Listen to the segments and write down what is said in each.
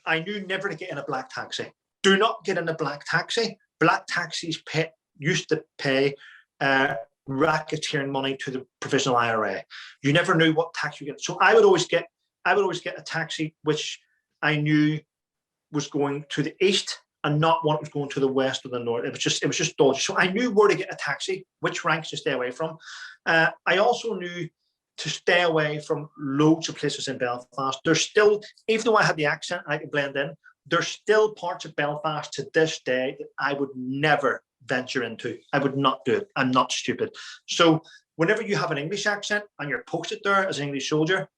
I knew never to get in a black taxi. Do not get in a black taxi. Black taxis used to pay racketeering money to the provisional IRA. You never knew what tax you get. So I would always get a taxi which I knew was going to the east and not one that was going to the west or the north. It was just dodgy. So I knew where to get a taxi, which ranks to stay away from. I also knew to stay away from loads of places in Belfast. There's still, even though I had the accent, I could blend in, there's still parts of Belfast to this day that I would never venture into. I would not do it. I'm not stupid. So whenever you have an English accent and you're posted there as an English soldier,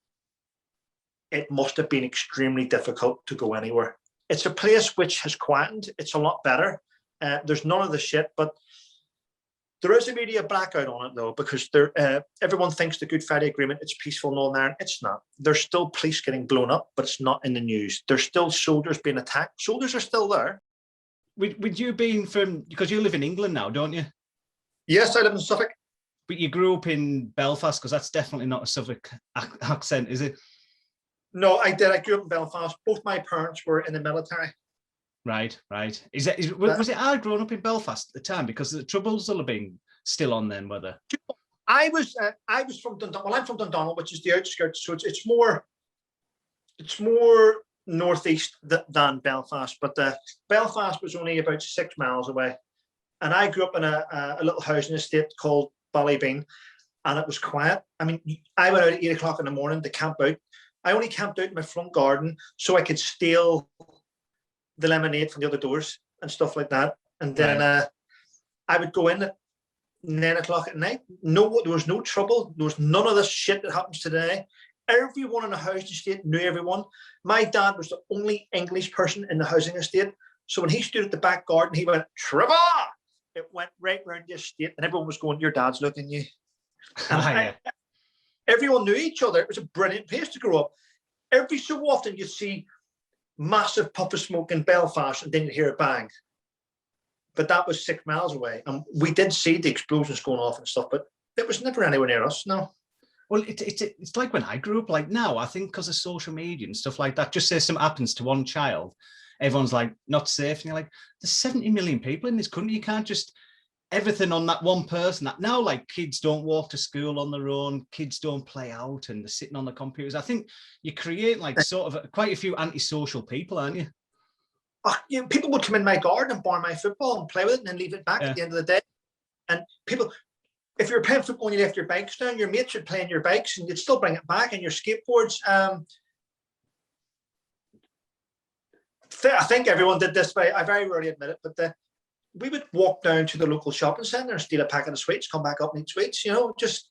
it must have been extremely difficult to go anywhere. It's a place which has quietened. It's a lot better. There's none of the shit, but there is a media blackout on it though, because everyone thinks the Good Friday Agreement, it's peaceful in Northern Ireland. It's not. There's still police getting blown up, but it's not in the news. There's still soldiers being attacked. Soldiers are still there. With you being from, because you live in England now, don't you? Yes, I live in Suffolk. But you grew up in Belfast, because that's definitely not a Suffolk accent, is it? No, I did. I grew up in Belfast. Both my parents were in the military. Right. Was it hard growing up in Belfast at the time? Because the Troubles will have been still on then, whether. I was from Dundonald. Well, I'm from Dundonald, which is the outskirts, so it's more northeast than Belfast. But Belfast was only about 6 miles away, and I grew up in a little housing estate called Ballybean, and it was quiet. I mean, I went out at 8 o'clock in the morning to camp out. I only camped out in my front garden so I could steal the lemonade from the other doors and stuff like that. And then I would go in at 9 o'clock at night. No, there was no trouble. There was none of this shit that happens today. Everyone in the housing estate knew everyone. My dad was the only English person in the housing estate. So when he stood at the back garden, he went, "Trevor!" It went right round the estate, and everyone was going, "Your dad's looking at you." And everyone knew each other. It was a brilliant place to grow up. Every so often you'd see massive puff of smoke in Belfast and then you'd hear a bang. But that was 6 miles away. And we did see the explosions going off and stuff, but it was never anywhere near us, no. Well, it's like when I grew up, like now, I think because of social media and stuff like that, just say something happens to one child, everyone's like, not safe. And you're like, there's 70 million people in this country. You can't just everything on that one person. That now, like, kids don't walk to school on their own, kids don't play out, and they're sitting on the computers. I think you create like sort of quite a few antisocial people, aren't you? People would come in my garden and borrow my football and play with it and then leave it back at the end of the day. And people, if you're playing football and you left your bikes down, your mates would play on your bikes and you'd still bring it back and your skateboards. I think everyone did this, but I very rarely admit it, but we would walk down to the local shopping centre and steal a packet of sweets, come back up and eat sweets, just.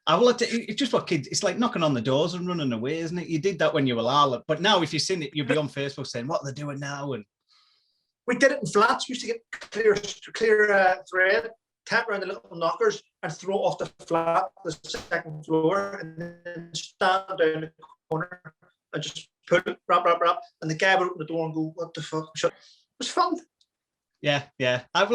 I will. It's just what kids. It's like knocking on the doors and running away, isn't it? You did that when you were little, but now if you've seen it, you'll be on Facebook saying, "What are they doing now?" And we did it in flats. We used to get clear thread, tap around the little knockers, and throw it off the flat, the second floor, and then stand down the corner and just put it, rap, and the guy would open the door and go, "What the fuck?" Shut. It was fun. Yeah. I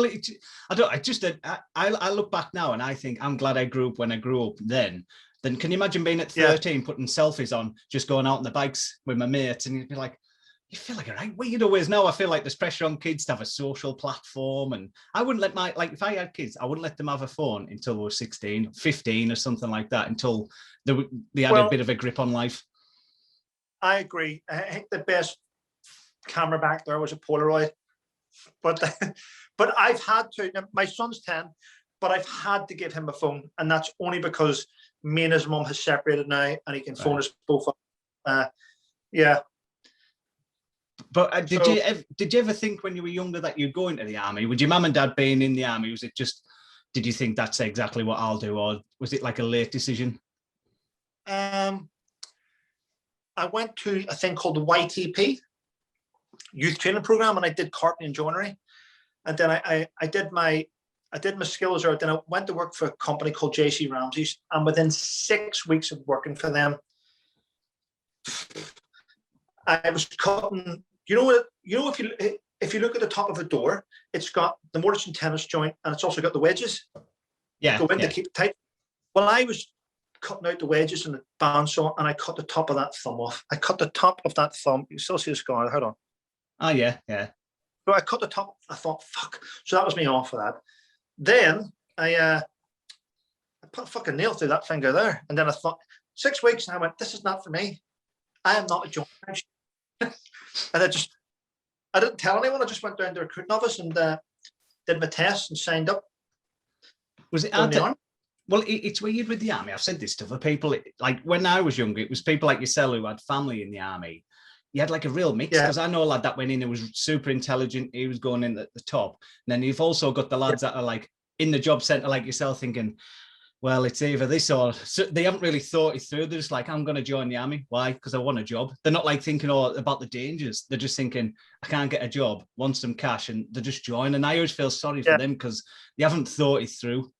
look back now and I think I'm glad I grew up when I grew up then. Then can you imagine being at 13, putting selfies on, just going out on the bikes with my mates, and you'd be like, you feel like a right weirdo. Whereas now I feel like there's pressure on kids to have a social platform, and I wouldn't let if I had kids, I wouldn't let them have a phone until they were 16, 15 or something like that, until they had a bit of a grip on life. I agree. I think the best camera back there was a Polaroid, but I've had to. My son's 10, but I've had to give him a phone, and that's only because me and his mum has separated now, and he can phone us both up. Yeah. But did you ever think when you were younger that you'd go into the army? Would your mum and dad being in the army, was it just? Did you think that's exactly what I'll do, or was it like a late decision? I went to a thing called the YTP, youth training program, and I did carpentry and joinery, and then I did my skills there. Then I went to work for a company called JC Ramsey's, and within 6 weeks of working for them, I was cutting. If you look at the top of a door, it's got the mortise and tenon joint, and it's also got the wedges. Yeah. Go in to keep it tight. Well, I was cutting out the wedges and the bandsaw, and I cut the top of that thumb off. I cut the top of that thumb. You still see the scar. Hold on. Oh, yeah, yeah. So I cut the top. I thought, fuck. So that was me off of that. Then I put a fucking nail through that finger there. And then I thought, 6 weeks, and I went, this is not for me. I am not a joiner. And I didn't tell anyone. I just went down to a recruiting office and did my test and signed up. Was it hard to, well, it's weird with the army. I've said this to other people. Like when I was younger, it was people like yourself who had family in the army. You had like a real mix, because I know a lad that went in who was super intelligent. He was going in at the top. And then you've also got the lads that are like in the job centre like yourself thinking, well, it's either this or... So they haven't really thought it through. They're just like, I'm going to join the army. Why? Because I want a job. They're not like thinking about the dangers. They're just thinking, I can't get a job, want some cash, and they just join. And I always feel sorry for them because they haven't thought it through.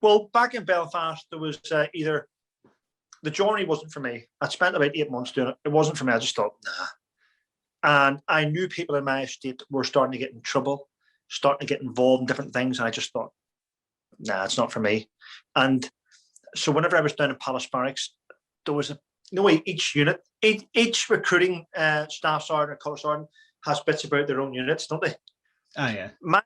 Well, back in Belfast, there was either... The journey wasn't for me. I spent about 8 months doing it. It wasn't for me. I just thought, nah. And I knew people in my estate were starting to get in trouble, starting to get involved in different things. And I just thought, nah, it's not for me. And so whenever I was down in Palace Barracks, there was each unit, each recruiting staff sergeant or colour sergeant has bits about their own units, don't they? Oh, yeah. My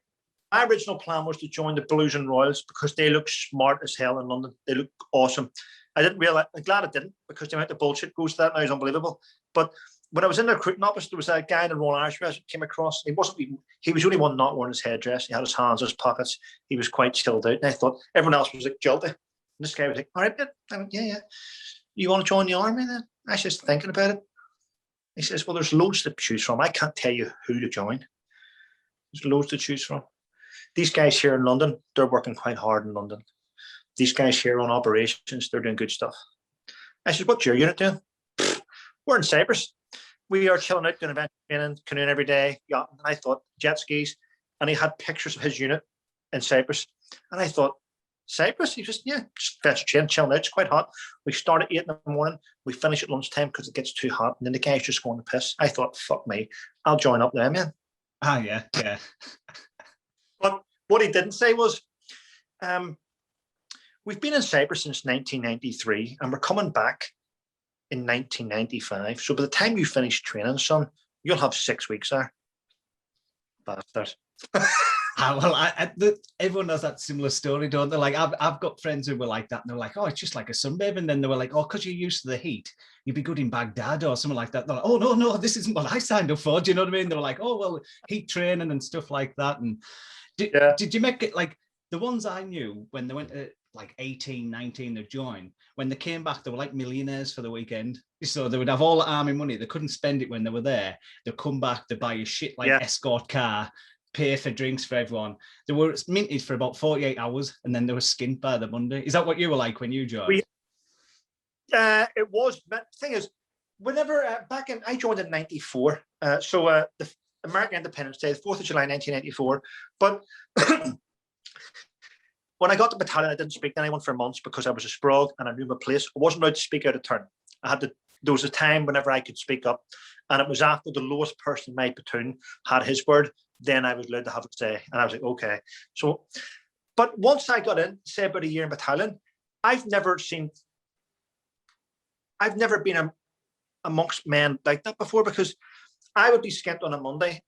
original plan was to join the Blues and Royals because they look smart as hell in London. They look awesome. I didn't realize, I'm glad I didn't, because the amount of bullshit goes to that now is unbelievable. But when I was in the recruiting office, there was a guy in the Royal Irish Regiment came across. He was the only one not wearing his headdress. He had his hands in his pockets. He was quite chilled out. And I thought everyone else was like jolty. And this guy was like, all right, I went, yeah. You want to join the army then? I was just thinking about it. He says, well, there's loads to choose from. I can't tell you who to join. There's loads to choose from. These guys here in London, they're working quite hard in London. These guys here on operations, they're doing good stuff. I said, what's your unit doing? We're in Cyprus. We are chilling out, doing adventure training, canoeing every day, yachting. And I thought, jet skis. And he had pictures of his unit in Cyprus. And I thought, Cyprus? He just, yeah, just adventure training, chilling out. It's quite hot. We start at 8 in the morning. We finish at lunchtime because it gets too hot. And then the guy's just going to piss. I thought, fuck me. I'll join up there, man. Ah, yeah, yeah. But what he didn't say was, we've been in Cyprus since 1993, and we're coming back in 1995. So by the time you finish training, son, you'll have 6 weeks there. Bastard. Well, everyone has that similar story, don't they? Like, I've got friends who were like that, and they're like, oh, it's just like a sunbathe. And then they were like, oh, because you're used to the heat, you'd be good in Baghdad or something like that. They're like, oh, no, this isn't what I signed up for. Do you know what I mean? They were like, oh, well, heat training and stuff like that. And did you make it, like, the ones I knew when they went to like 18, 19 to join, when they came back, they were like millionaires for the weekend. So they would have all the army money. They couldn't spend it when they were there. They'd come back, they'd buy a shit like escort car, pay for drinks for everyone. They were minted for about 48 hours and then they were skint by the Monday. Is that what you were like when you joined? It was. But the thing is, whenever I joined in 94. So the American Independence Day, the 4th of July, 1994. But when I got to battalion, I didn't speak to anyone for months because I was a sprog and I knew my place. I wasn't allowed to speak out of turn. There was a time whenever I could speak up, and it was after the lowest person in my platoon had his word, then I was allowed to have a say. And I was like, okay. So, but once I got in, say about a year in battalion, I've never been amongst men like that before, because I would be skint on a Monday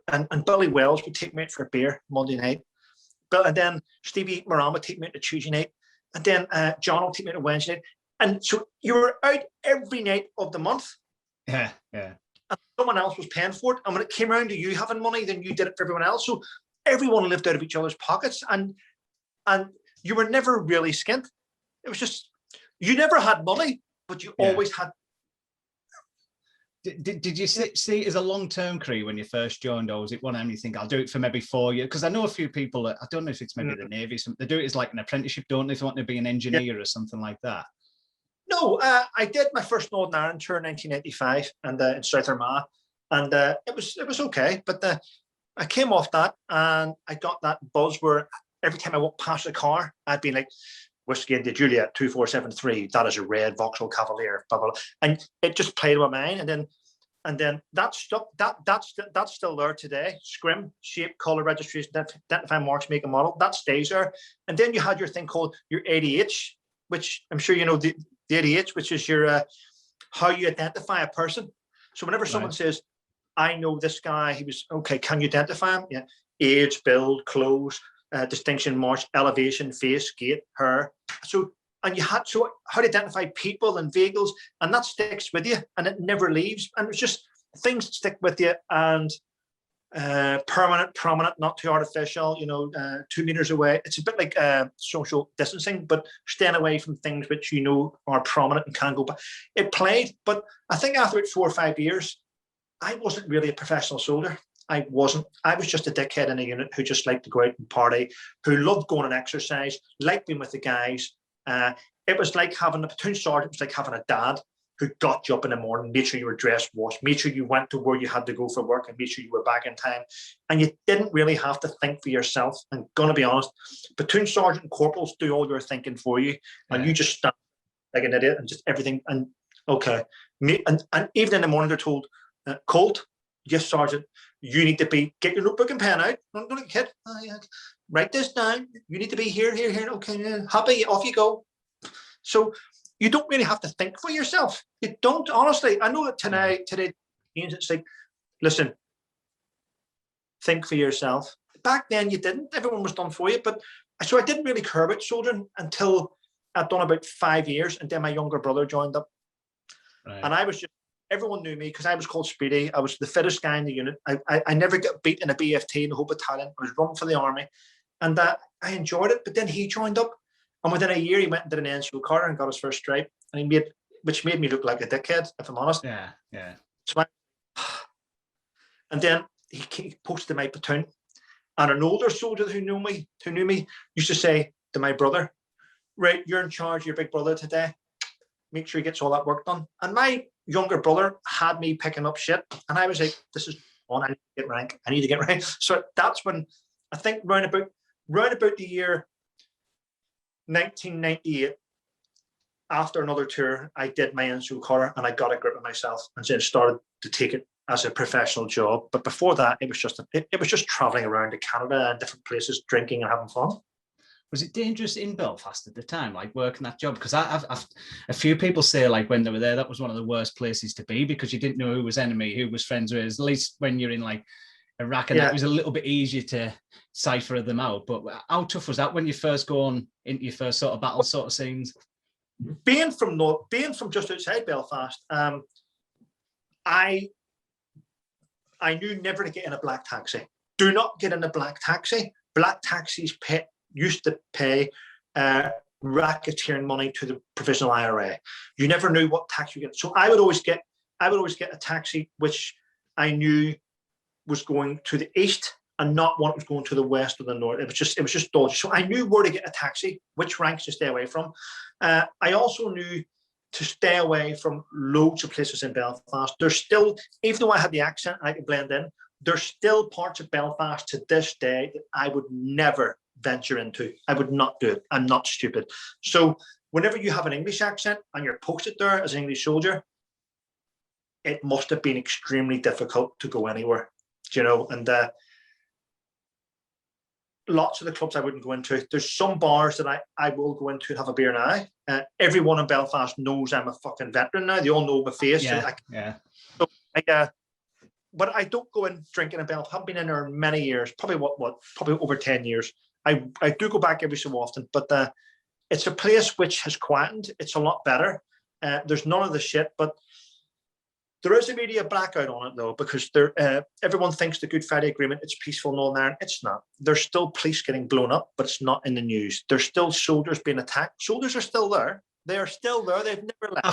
and Billy Wells would take me out for a beer Monday night. And then Stevie Moran would take me out to Tuesday night. And then John would take me out on Wednesday night. And so you were out every night of the month. Yeah. And someone else was paying for it. And when it came around to you having money, then you did it for everyone else. So everyone lived out of each other's pockets. And you were never really skint. It was just, you never had money, but you always had. Did you see it as a long-term career when you first joined, or was it one time you think, I'll do it for maybe 4 years? Because I know a few people that, I don't know if it's maybe the Navy, they do it as like an apprenticeship, don't they, if they want to be an engineer or something like that? No, I did my first Northern Ireland tour in 1985 and in South Armagh, and it was okay. But I came off that and I got that buzz where every time I walked past the car, I'd be like, Whiskey India Juliet 2473, that is a red Vauxhall Cavalier, blah, blah, blah. And it just played in my mind. And then And then that's still there today. Scrim, shape, color, registration, identify marks, make a model. That stays there. And then you had your thing called your ADH, which I'm sure you know the ADH, which is your how you identify a person. So whenever someone says, "I know this guy," he was okay. Can you identify him? Yeah. Age, build, clothes, distinction, march, elevation, face, gait, hair. So. And you had to how to identify people and vehicles, and that sticks with you, and it never leaves. And it's just things that stick with you, and permanent, prominent, not too artificial. 2 meters away. It's a bit like social distancing, but staying away from things which are prominent and can go back. It played, but I think after 4 or 5 years, I wasn't really a professional soldier. I wasn't. I was just a dickhead in a unit who just liked to go out and party, who loved going and exercise, liked being with the guys. It was like having a platoon sergeant. It was like having a dad who got you up in the morning, made sure you were dressed, washed, made sure you went to where you had to go for work, and made sure you were back in time. And you didn't really have to think for yourself. I'm going to be honest, platoon sergeant and corporals do all your thinking for you, and you just stand like an idiot and just everything. And okay, and even in the morning they're told, Coult, yes, sergeant, you need to get your notebook and pen out. Don't get kid. Write this down. You need to be here. Okay, yeah. Happy, off you go. So you don't really have to think for yourself. You don't, honestly. I know that today, it's like, listen, think for yourself. Back then you didn't. Everyone was done for you. But so I didn't really care about children until I'd done about 5 years, and then my younger brother joined up. Right. And I was everyone knew me because I was called Speedy. I was the fittest guy in the unit. I never got beat in a BFT in the whole battalion. I was running for the army. And I enjoyed it, but then he joined up, and within a year he went and did an NCO car and got his first stripe, and which made me look like a dickhead, if I'm honest. Yeah. So and then he posted to my platoon, and an older soldier who knew me used to say to my brother, "Right, you're in charge of your big brother today. Make sure he gets all that work done." And my younger brother had me picking up shit, and I was like, "This is on. I need to get rank. I need to get rank." So that's when I think round about the year 1998, after another tour, I did my NCO collar, and I got a grip of myself and then started to take it as a professional job. But before that, it was just traveling around to Canada and different places, drinking and having fun. Was it dangerous in Belfast at the time, like working that job? Because I've a few people say, like, when they were there, that was one of the worst places to be because you didn't know who was enemy, who was friends with. At least when you're in like Iraq, and that was a little bit easier to cipher them out. But how tough was that when you first go on into your first sort of battle sort of scenes? Being from just outside Belfast, I knew never to get in a black taxi. Do not get in a black taxi. Black taxis used to pay racketeering money to the provisional IRA. You never knew what tax you get. So I would always get a taxi which I knew was going to the east and not one that was going to the west or the north. It was just dodgy. So I knew where to get a taxi, which ranks to stay away from. I also knew to stay away from loads of places in Belfast. There's still, even though I had the accent, I could blend in, there's still parts of Belfast to this day that I would never venture into. I would not do it. I'm not stupid. So whenever you have an English accent and you're posted there as an English soldier, it must have been extremely difficult to go anywhere, and lots of the clubs I wouldn't go into. There's some bars that I will go into and have a beer now. Everyone in Belfast knows I'm a fucking veteran now. They all know my face. So but I don't go in drinking in Belfast. I haven't been in there in many years, probably probably over 10 years. I do go back every so often, but it's a place which has quietened. It's a lot better. There's none of the shit, but there is a media blackout on it though, because everyone thinks the Good Friday Agreement, it's peaceful in Northern Ireland. It's not. There's still police getting blown up, but it's not in the news. There's still soldiers being attacked. Soldiers are still there. They are still there. They've never left. I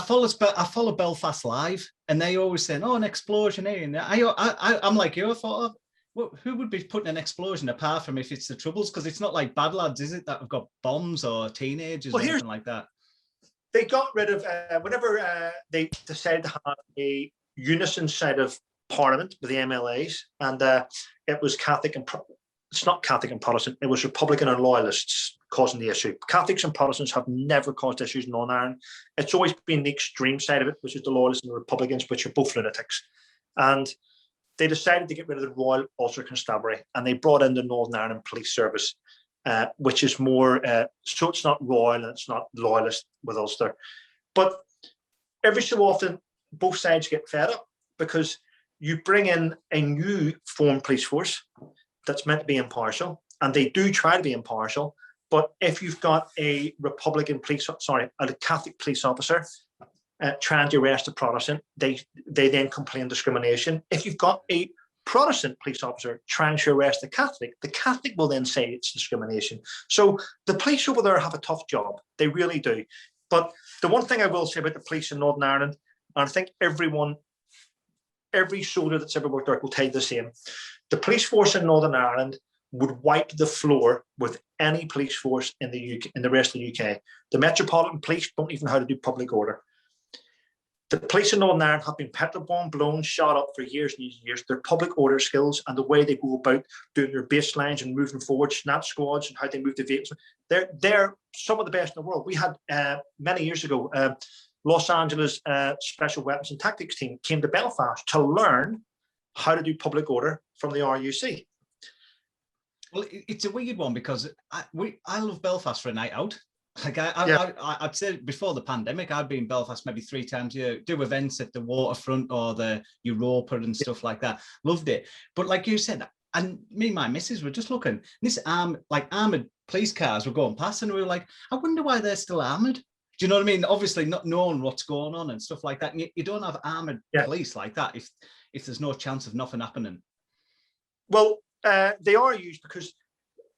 follow Belfast Live, and they always say, "Oh, an explosion here." And I'm like you. I thought, who would be putting an explosion apart from if it's the Troubles? Because it's not like Bad Lads, is it? That have got bombs or teenagers or anything like that. They got rid of whenever they decided to have a unison side of Parliament with the MLAs, and it was Catholic and it's not Catholic and Protestant. It was Republican and Loyalists causing the issue. Catholics and Protestants have never caused issues in Northern Ireland. It's always been the extreme side of it, which is the Loyalists and the Republicans, which are both lunatics. And they decided to get rid of the Royal Ulster Constabulary, and they brought in the Northern Ireland Police Service, which is more, so it's not royal and it's not loyalist with Ulster. But every so often, both sides get fed up because you bring in a new formed police force that's meant to be impartial, and they do try to be impartial. But if you've got a a Catholic police officer trying to arrest a Protestant, they then complain discrimination. If you've got a Protestant police officer trying to arrest the Catholic will then say it's discrimination. So the police over there have a tough job. They really do. But the one thing I will say about the police in Northern Ireland, and I think every soldier that's ever worked there will tell you the same, the police force in Northern Ireland would wipe the floor with any police force in the UK, in the rest of the UK. The Metropolitan Police don't even know how to do public order. The police in Northern Ireland have been petrol bombed, blown, shot up for years and years. Their public order skills and the way they go about doing their baselines and moving forward, snap squads and how they move the vehicles, they're some of the best in the world. We had, many years ago, Los Angeles Special Weapons and Tactics team came to Belfast to learn how to do public order from the RUC. Well, it's a weird one because I love Belfast for a night out. Like I'd say before the pandemic, I'd been in Belfast maybe 3 times a year, do events at the waterfront or the Europa and stuff like that. Loved it. But like you said, and me and my missus were just looking, this armoured police cars were going past, and we were like, I wonder why they're still armoured. Do you know what I mean? Obviously not knowing what's going on and stuff like that. And you don't have armoured police like that if there's no chance of nothing happening. Well, they are used because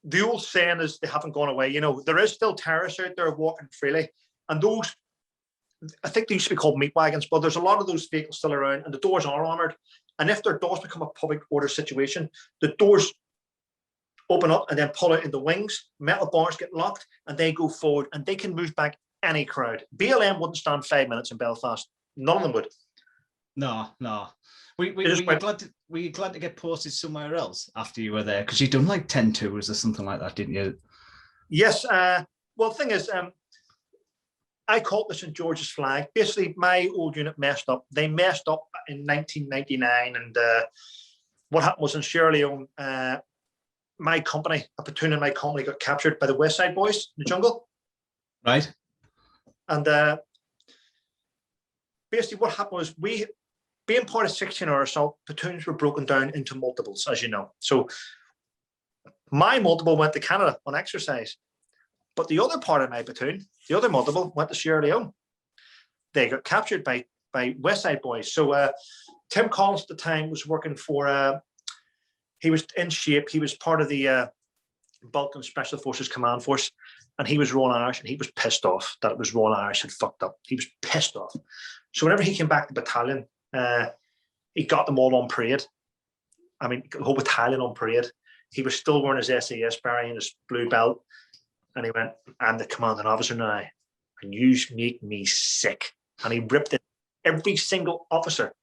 the old saying is they haven't gone away. You know, there is still terrorists out there walking freely. And those, I think they used to be called meat wagons, but there's a lot of those vehicles still around and the doors are armoured. And if their doors become a public order situation, the doors open up and then pull out in the wings, metal bars get locked and they go forward and they can move back any crowd. BLM wouldn't stand 5 minutes in Belfast. None of them would. No. Were you glad to get posted somewhere else after you were there? Because you'd done like 10 tours or something like that, didn't you? Yes. Well, the thing is, I caught the St. George's flag. Basically, my old unit messed up. They messed up in 1999. And what happened was in Sierra Leone, my company, a platoon in my company got captured by the West Side Boys in the jungle. Right. And basically what happened was being part of 16-hour assault, platoons were broken down into multiples, as you know. So my multiple went to Canada on exercise, but the other part of my platoon, the other multiple, went to Sierra Leone. They got captured by West Side Boys. So Tim Collins at the time was working for, he was in shape. He was part of the Balkan Special Forces Command Force, and he was Royal Irish, and he was pissed off that it was Royal Irish had fucked up. He was pissed off. So whenever he came back to battalion, he got them all on parade. I mean, the whole battalion on parade. He was still wearing his SAS beret and his blue belt. And he went, I'm the commanding officer now. And you make me sick. And he ripped it every single officer.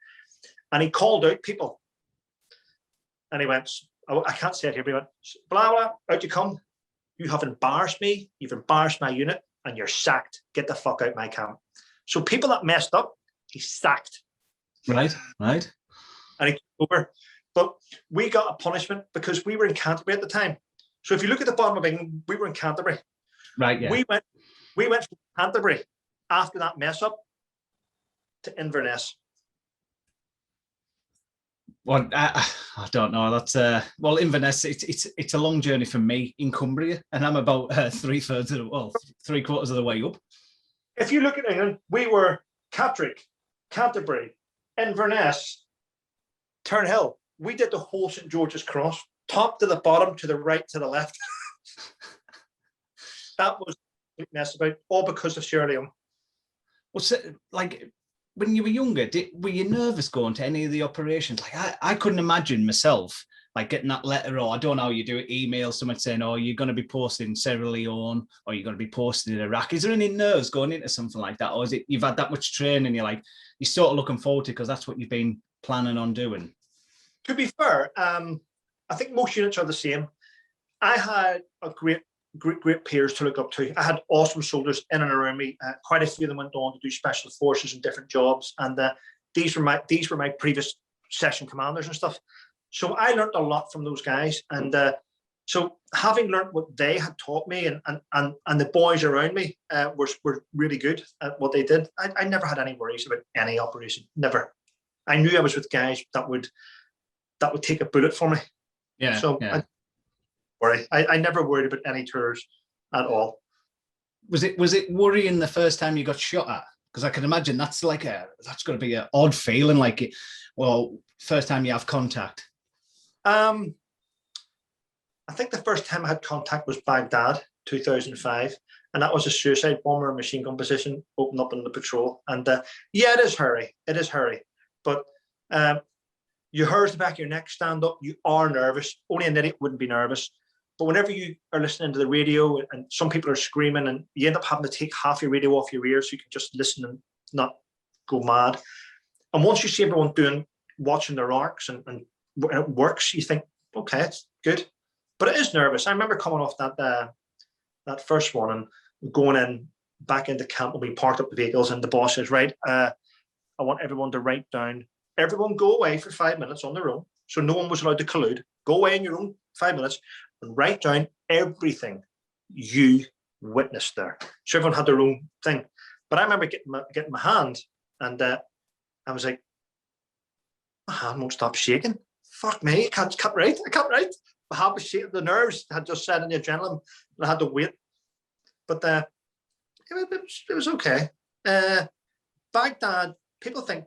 And he called out people. And he went, I can't say it here, but he went, blah, blah, out you come. You have embarrassed me. You've embarrassed my unit. And you're sacked. Get the fuck out my camp. So people that messed up, he sacked. Right. And he came over. But we got a punishment because we were in Canterbury at the time. So if you look at the bottom of England, we were in Canterbury. Right, yeah. We went from Canterbury after that mess up to Inverness. Well, I don't know. That's well, Inverness. It's a long journey for me in Cumbria, and I'm about 3/4 of the way up. If you look at England, we were Catterick, Canterbury, Inverness, Turnhill. We did the whole St. George's Cross, top to the bottom, to the right, to the left. That was a mess about, all because of Sierra Leone. Well, so, like, when you were younger, were you nervous going to any of the operations? Like, I couldn't imagine myself, like, getting that letter, or I don't know how you do it, email someone saying, oh, you're going to be posted in Sierra Leone, or you're going to be posted in Iraq. Is there any nerves going into something like that? Or is it you've had that much training, you're sort of looking forward to it because that's what you've been planning on doing? To be fair, I think most units are the same. I had a great peers to look up to. I had awesome soldiers in and around me. Quite a few of them went on to do special forces and different jobs, and these were my previous session commanders and stuff. So I learned a lot from those guys, and so having learned what they had taught me, and the boys around me were really good at what they did. I never had any worries about any operation. Never. I knew I was with guys that would take a bullet for me. Yeah. So yeah. I never worried about any tours at all. Was it worrying the first time you got shot at? Because I can imagine that's going to be an odd feeling. Like, first time you have contact. I think the first time I had contact was Baghdad, 2005, and that was a suicide bomber machine gun position opened up in the patrol. And yeah, it is hairy. It is hairy, but your hairs the back of your neck stand up. You are nervous. Only an idiot wouldn't be nervous. But whenever you are listening to the radio and some people are screaming, and you end up having to take half your radio off your ears so you can just listen and not go mad. And once you see everyone watching their arcs and it works, you think, okay, it's good. But it is nervous. I remember coming off that first one and going in back into camp when we parked up the vehicles, and the boss says, right, I want everyone to write down, everyone go away for 5 minutes on their own. So no one was allowed to collude. Go away in your own 5 minutes and write down everything you witnessed there. So everyone had their own thing. But I remember getting my hand, and I was like, my hand won't stop shaking. Fuck me, I can't write. My hand was shaking. The nerves had just set in the adrenaline, and I had to wait. But it was okay. Baghdad, people think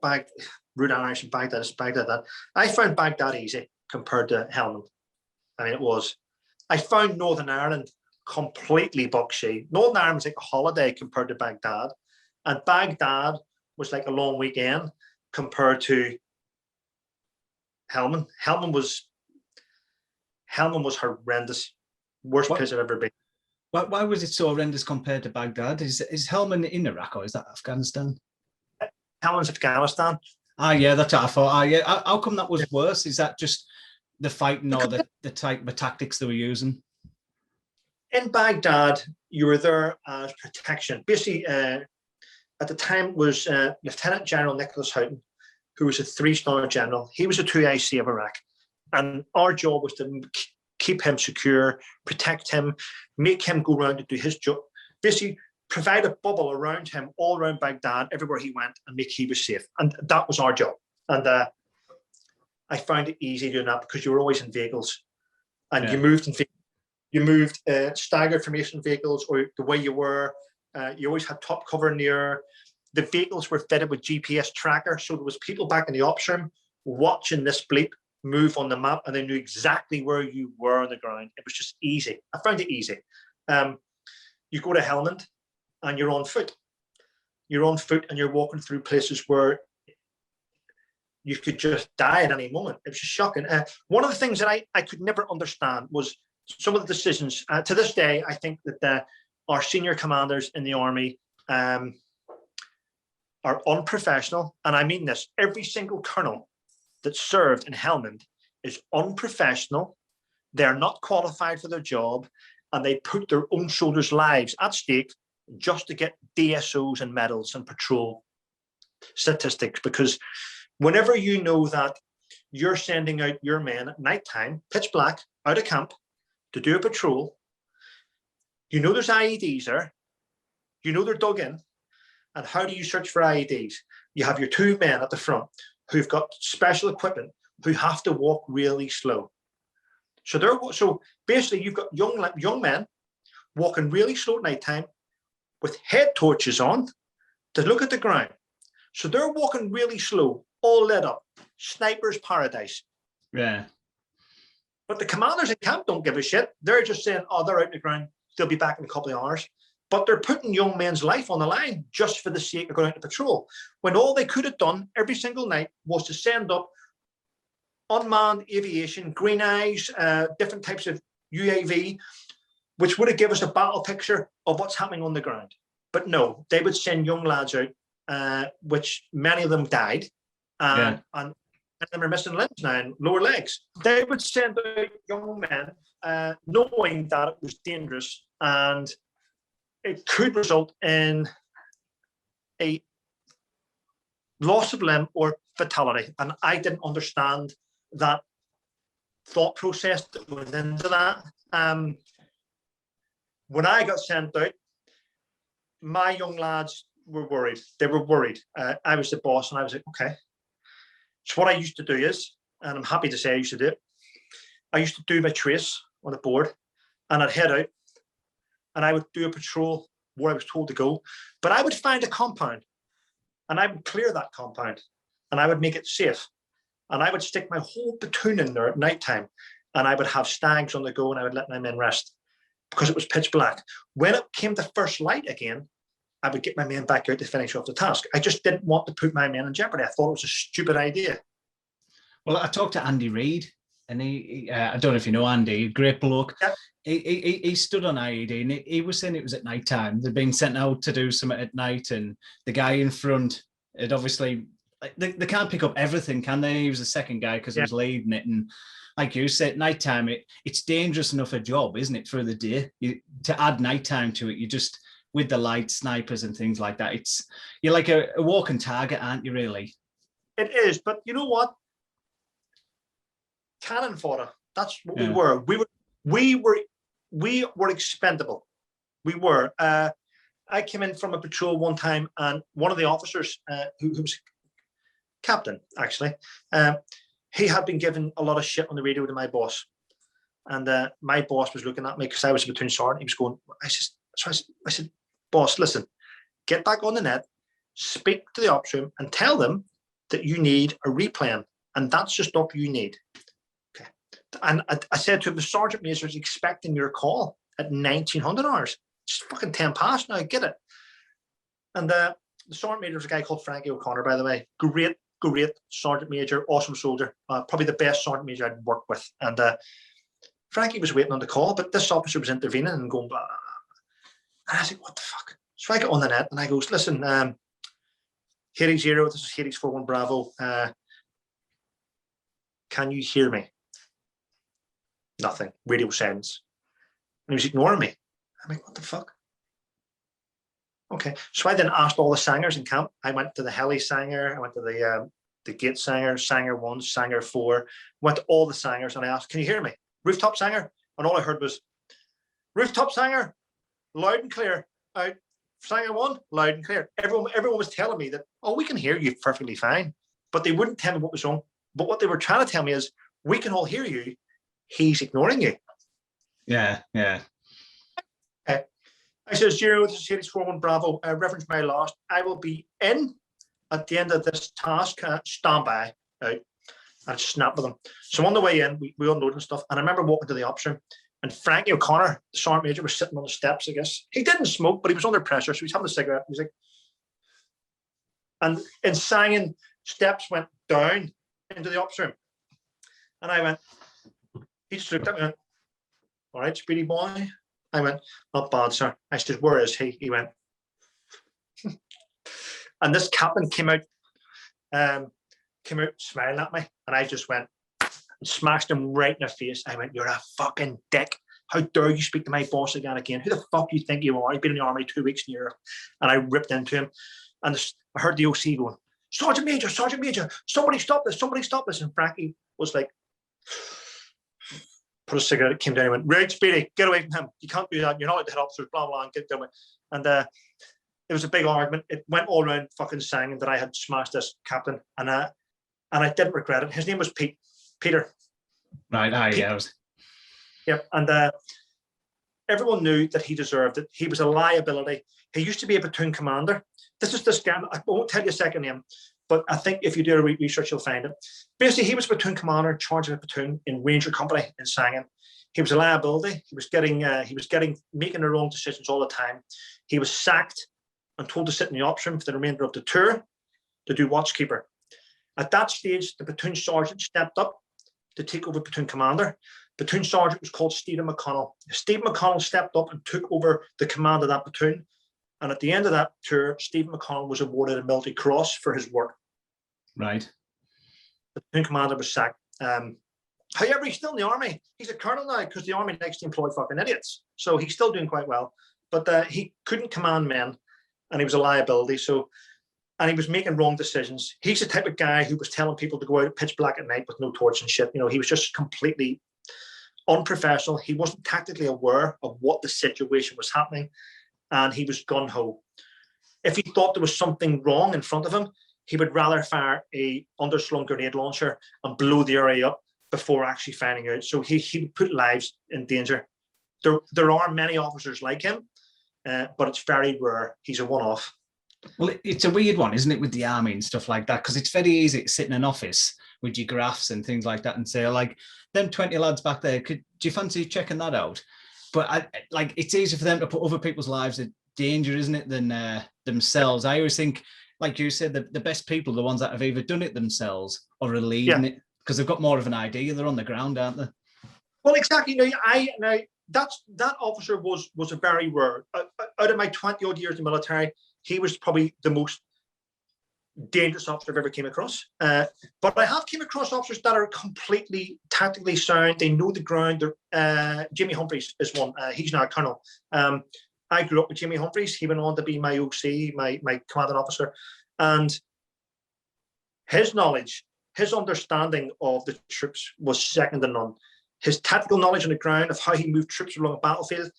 Route Irish and Baghdad is Baghdad. I found Baghdad easy compared to Helmand. I mean, it was. I found Northern Ireland completely buckshy. Northern Ireland was like a holiday compared to Baghdad, and Baghdad was like a long weekend compared to Helmand. Helmand was horrendous. Worst place I've ever been. Why was it so horrendous compared to Baghdad? Is Helmand in Iraq, or is that Afghanistan? Helmand's Afghanistan. Yeah, that's what I thought. Yeah, how come that was worse? Is that just the fighting or the type of tactics they were using? In Baghdad, you were there as protection. Basically, at the time was Lieutenant General Nicholas Houghton, who was a 3-star general. He was a 2IC of Iraq. And our job was to keep him secure, protect him, make him go around and do his job. Basically, provide a bubble around him, all around Baghdad, everywhere he went, and make he was safe. And that was our job. And I found it easy doing that because you were always in vehicles, and you moved staggered formation vehicles, or the way you were. You always had top cover near. The vehicles were fitted with GPS tracker, so there was people back in the ops room watching this bleep move on the map, and they knew exactly where you were on the ground. It was just easy. I found it easy. You go to Helmand, and you're on foot. You're on foot, and you're walking through places where you could just die at any moment. It was just shocking. One of the things that I could never understand was some of the decisions. To this day, I think that our senior commanders in the army are unprofessional. And I mean this, every single colonel that served in Helmand is unprofessional. They're not qualified for their job, and they put their own soldiers' lives at stake just to get DSOs and medals and patrol statistics. Because whenever you know that you're sending out your men at nighttime, pitch black, out of camp, to do a patrol, you know there's IEDs there, you know they're dug in, and how do you search for IEDs? You have your 2 men at the front who've got special equipment who have to walk really slow. So basically you've got young men walking really slow at nighttime with head torches on to look at the ground. So they're walking really slow, all lit up, sniper's paradise. Yeah. But the commanders in camp don't give a shit. They're just saying, oh, they're out in the ground. They'll be back in a couple of hours. But they're putting young men's life on the line just for the sake of going out to patrol, when all they could have done every single night was to send up unmanned aviation, green eyes, different types of UAV, which would have given us a battle picture of what's happening on the ground. But no, they would send young lads out, which many of them died, and them are missing limbs now and lower legs. They would send out young men, knowing that it was dangerous and it could result in loss of limb or fatality. And I didn't understand that thought process that went into that. When I got sent out, my young lads were worried. They were worried. I was the boss, and I was like, okay. So what I used to do is, and I'm happy to say I used to do it, I used to do my trace on the board, and I'd head out, and I would do a patrol where I was told to go. But I would find a compound, and I would clear that compound, and I would make it safe. And I would stick my whole platoon in there at night time, and I would have stags on the go, and I would let my men rest because it was pitch black. When it came to first light again, I would get my men back out to finish off the task. I just didn't want to put my men in jeopardy. I thought it was a stupid idea. Well, I talked to Andy Reid, and he I don't know if you know Andy, great bloke. Yeah. He stood on IED, and he was saying it was at night time. They'd been sent out to do something at night, and the guy in front, it obviously, they can't pick up everything, can they? He was the second guy because he was leading it. And like you said, nighttime, it's dangerous enough a job, isn't it, through the day? To add nighttime to it, you just, with the light snipers and things like that, you're like a walking target, aren't you, really? It is, but you know what? Cannon fodder. That's what we were. We were expendable. We were. I came in from a patrol one time, and one of the officers, who was captain, actually, he had been given a lot of shit on the radio to my boss. And my boss was looking at me because I was a platoon sergeant. He was going, I said, boss, listen, get back on the net, speak to the ops room and tell them that you need a replan. And that's the stuff you need. Okay. And I said to him, the sergeant major is expecting your call at 1900 hours. It's fucking 10 past now, get it. And the sergeant major was a guy called Frankie O'Connor, by the way. Great sergeant major, awesome soldier. Probably the best sergeant major I'd worked with. And Frankie was waiting on the call, but this officer was intervening and going, blah, blah, blah. And I was like, what the fuck? So I get on the net and I goes, listen, Hades 0, this is Hades 41 Bravo. Can you hear me? Nothing. Radio silence. And he was ignoring me. I'm like, what the fuck? Okay. So I then asked all the sangers in camp. I went to the heli sanger. I went to the gate sanger, sanger 1, sanger 4. Went to all the sangers and I asked, can you hear me? Rooftop sanger. And all I heard was, rooftop sanger, loud and clear. Out. Sanger 1, loud and clear. Everyone was telling me that, oh, we can hear you perfectly fine. But they wouldn't tell me what was wrong. But what they were trying to tell me is, we can all hear you. He's ignoring you. Yeah. I says, Zero, this is Hades 41 Bravo. Reference my lost. I will be in at the end of this task. Stand by. Out. I snapped with them. So on the way in, we unloaded and stuff. And I remember walking to the ops room, and Frankie O'Connor, the sergeant major, was sitting on the steps, I guess. He didn't smoke, but he was under pressure. So he was having a cigarette. He was like, and in Sangin, steps went down into the ops room. And I went, he just looked at me and went, all right, Speedy boy. I went, not bad, sir. I said, where is he? He went, and this captain came out smiling at me. And I just went and smashed him right in the face. I went, you're a fucking dick. How dare you speak to my boss again? Who the fuck do you think you are? You've been in the army 2 weeks in Europe. And I ripped into him. And I heard the OC going, Sergeant Major, somebody stop this. And Frankie was like, put a cigarette, came down and went, right, Speedy, get away from him. You can't do that. You're not allowed to hit officers, blah, blah, and get down with it. And it was a big argument. It went all around fucking Sangin that I had smashed this captain. And I didn't regret it. His name was Peter. Right, yeah. Yep. And everyone knew that he deserved it. He was a liability. He used to be a platoon commander. This is this guy. I won't tell you a second name, but I think if you do a research, you'll find it. Basically, he was a platoon commander in charge of a platoon in Ranger Company in Sangin. He was a liability. He was making the wrong decisions all the time. He was sacked and told to sit in the ops room for the remainder of the tour to do watchkeeper. At that stage, the platoon sergeant stepped up to take over platoon commander. Platoon sergeant was called Stephen McConnell. Stephen McConnell stepped up and took over the command of that platoon. And at the end of that tour, Stephen McConnell was awarded a Military Cross for his work. Right. The platoon commander was sacked. However, he's still in the army. He's a colonel now because the army likes to employ fucking idiots. So he's still doing quite well. But he couldn't command men, and he was a liability. So and he was making wrong decisions. He's the type of guy who was telling people to go out pitch black at night with no torch and shit. You know, he was just completely unprofessional. He wasn't tactically aware of what the situation was happening, and he was gung-ho. If he thought there was something wrong in front of him, he would rather fire a underslung grenade launcher and blow the area up before actually finding out. So he would put lives in danger. There are many officers like him, but it's very rare. He's a one-off. Well, it's a weird one, isn't it, with the army and stuff like that? Because it's very easy to sit in an office with your graphs and things like that and say, like, them 20 lads back there, do you fancy checking that out? But it's easier for them to put other people's lives in danger, isn't it, than themselves? I always think, like you said, the best people are the ones that have either done it themselves or are leading it, because they've got more of an idea. They're on the ground, aren't they? Well, exactly. That officer was a very rare. Out of my 20 odd years in the military, he was probably the most dangerous officer I've ever came across. But I have came across officers that are completely tactically sound. They know the ground. Jimmy Humphreys is one. He's now a colonel. I grew up with Jimmy Humphreys. He went on to be my OC, my commanding officer. And his knowledge, his understanding of the troops was second to none. His tactical knowledge on the ground of how he moved troops along a battlefield,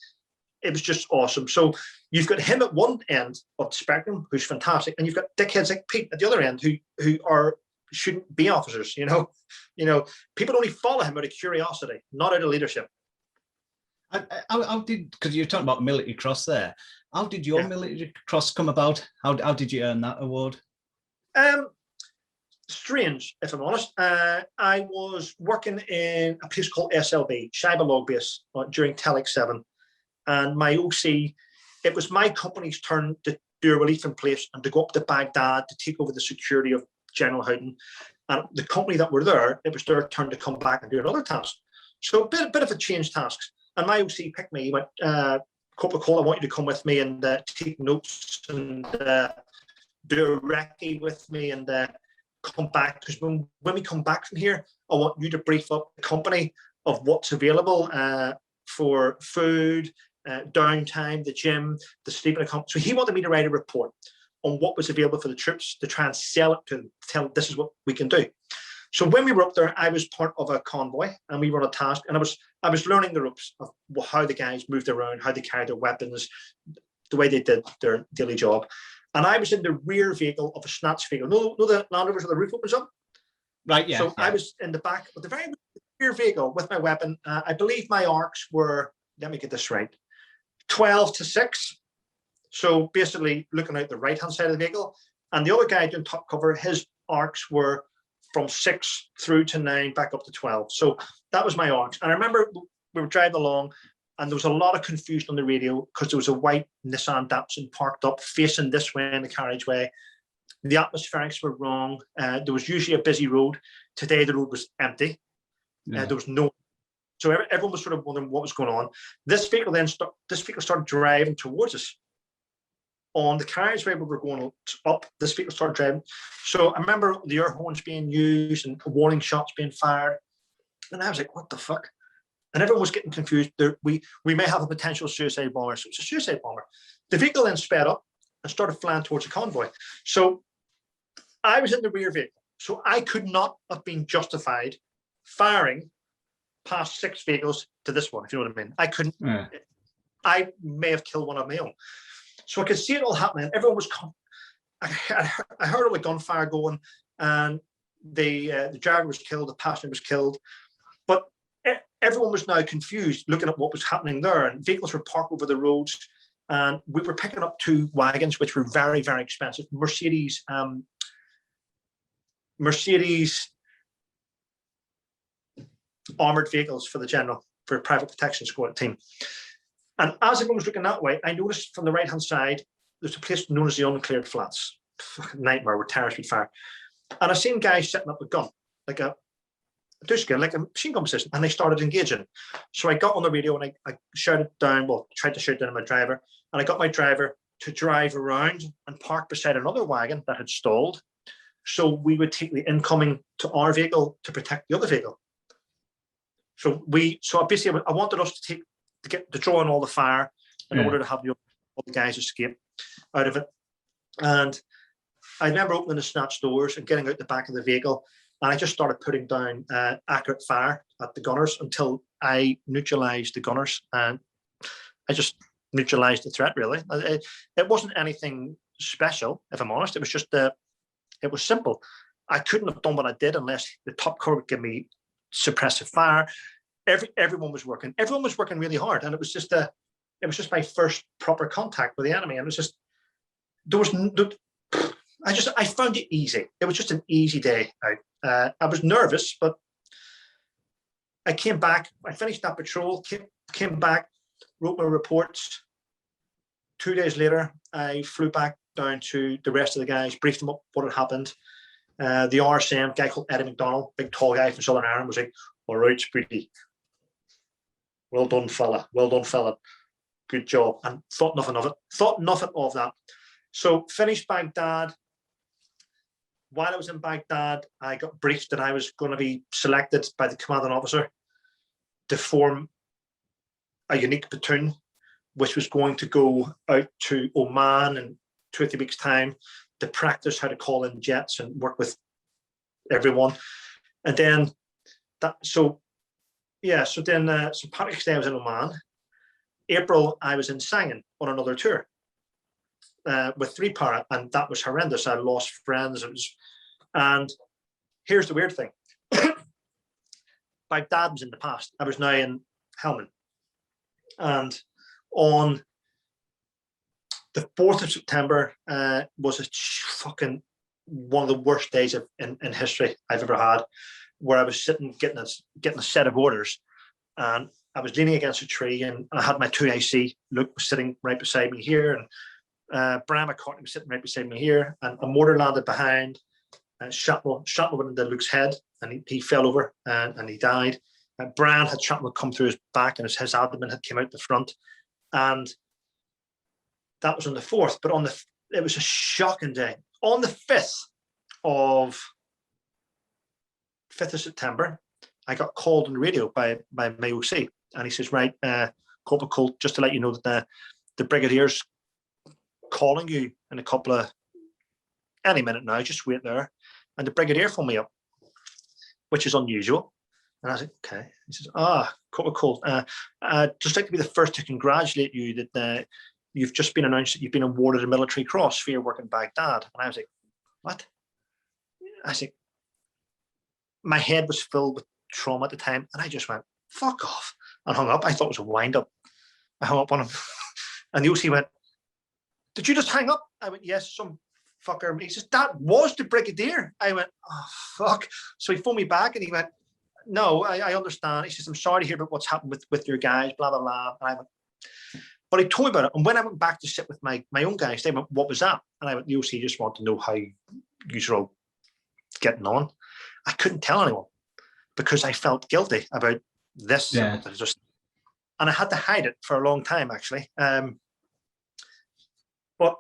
it was just awesome. So you've got him at one end of the spectrum, who's fantastic, and you've got dickheads like Pete at the other end, who shouldn't be officers. You know, people only follow him out of curiosity, not out of leadership. How did, because you're talking about military cross there, how did your military cross come about? How did you earn that award? Strange, if I'm honest. I was working in a place called SLB, Shaiba Log Base, during Telic 7. And my OC, it was my company's turn to do a relief in place and to go up to Baghdad to take over the security of General Houghton. And the company that were there, it was their turn to come back and do another task. So a bit of a change tasks. And my OC picked me. He went, Corporal Coult, I want you to come with me and take notes and do a recce with me and come back. Because when we come back from here, I want you to brief up the company of what's available for food, downtime, the gym, the sleeping accommodation. So he wanted me to write a report on what was available for the troops to try and sell it to them, tell them this is what we can do. So when we were up there, I was part of a convoy and we were on a task, and I was learning the ropes of how the guys moved around, how they carried their weapons, the way they did their daily job. And I was in the rear vehicle of a snatch vehicle. No, the Land Rovers where the roof opens up? Right, yeah. So I was in the back of the very rear vehicle with my weapon. I believe my arcs were, let me get this right, 12 to 6. So basically looking out the right-hand side of the vehicle. And the other guy doing top cover, his arcs were from 6 through to 9, back up to 12. So that was my arcs. And I remember we were driving along and there was a lot of confusion on the radio because there was a white Nissan Datsun parked up facing this way in the carriageway. The atmospherics were wrong. There was usually a busy road. Today, the road was empty. There was no. So everyone was sort of wondering what was going on. This vehicle started driving towards us. On the carriageway we were going up, this vehicle started driving. So I remember the air horns being used and warning shots being fired. And I was like, what the fuck? And everyone was getting confused. We may have a potential suicide bomber. So it's a suicide bomber. The vehicle then sped up and started flying towards the convoy. So I was in the rear vehicle. So I could not have been justified firing past 6 vehicles to this one, if you know what I mean. I couldn't. Yeah. I may have killed one of my own. So I could see it all happening. Everyone was. I heard all the gunfire going, and the driver was killed, the passenger was killed, but everyone was now confused, looking at what was happening there. And vehicles were parked over the roads, and we were picking up 2 wagons, which were very, very expensive, Mercedes armored vehicles for the general, for a private protection squad team. And as everyone was looking that way, I noticed from the right-hand side, there's a place known as the uncleared flats. Fucking nightmare where terrorists would fire. And I seen guys setting up a gun, like a machine gun position, and they started engaging. So I got on the radio and I shouted down, tried to shout down at my driver, and I got my driver to drive around and park beside another wagon that had stalled. So we would take the incoming to our vehicle to protect the other vehicle. So basically I wanted us to draw on all the fire in order to have all the guys escape out of it. And I remember opening the snatch doors and getting out the back of the vehicle, and I just started putting down accurate fire at the gunners until I neutralised the gunners, and I just neutralised the threat. Really, it wasn't anything special, if I'm honest. It was just it was simple. I couldn't have done what I did unless the top corps would give me suppressive fire. Everyone was working. Everyone was working really hard, and it was just my first proper contact with the enemy. And it was just I found it easy. It was just an easy day out. I was nervous, but I came back. I finished that patrol. Came back, wrote my reports. 2 days later, I flew back down to the rest of the guys, briefed them up what had happened. The RSM guy called Eddie McDonald, big tall guy from Southern Ireland, was like, "All right, Speedy. Well done, fella. Well done, fella. Good job." And thought nothing of it. Thought nothing of that. So finished Baghdad. While I was in Baghdad, I got briefed that I was going to be selected by the commanding officer to form a unique platoon, which was going to go out to Oman in 2 or 3 weeks' time to practice how to call in jets and work with everyone. And then St. Patrick's Day I was in Oman. April, I was in Sangin on another tour with 3 para, and that was horrendous. I lost friends. And here's the weird thing. Baghdad was in the past. I was now in Helmand. And on the 4th of September was a fucking one of the worst days in history I've ever had, where I was sitting getting a set of orders, and I was leaning against a tree, and I had my 2AC. Luke was sitting right beside me here, and Brian McCartney was sitting right beside me here, and a mortar landed behind, and shrapnel went into Luke's head, and he fell over and he died. Brian had shrapnel come through his back, and his abdomen had come out the front, and that was on the 4th. But it was a shocking day. On the 5th of September, I got called on the radio by my OC, and he says, "Right, Corporal Coult, just to let you know that the brigadier's calling you in any minute now. Just wait there." And the brigadier phoned me up, which is unusual. And I was like, "Okay." He says, Corporal Coult, I'd just like to be the first to congratulate you that you've just been announced that you've been awarded a military cross for your work in Baghdad. And I was like, "What?" I was like, my head was filled with trauma at the time, and I just went, "Fuck off," and hung up. I thought it was a wind-up. I hung up on him. And the OC went, "Did you just hang up?" I went, "Yes, some fucker." He says, "That was the brigadier." I went, "Oh, fuck." So he phoned me back, and he went, "No, I understand." He says, "I'm sorry to hear about what's happened with your guys, blah, blah, blah." And I went, but he told me about it. And when I went back to sit with my own guys, they went, "What was that?" And I went, "The OC just wanted to know how you're all getting on." I couldn't tell anyone because I felt guilty about this. Yeah. And I had to hide it for a long time, actually. But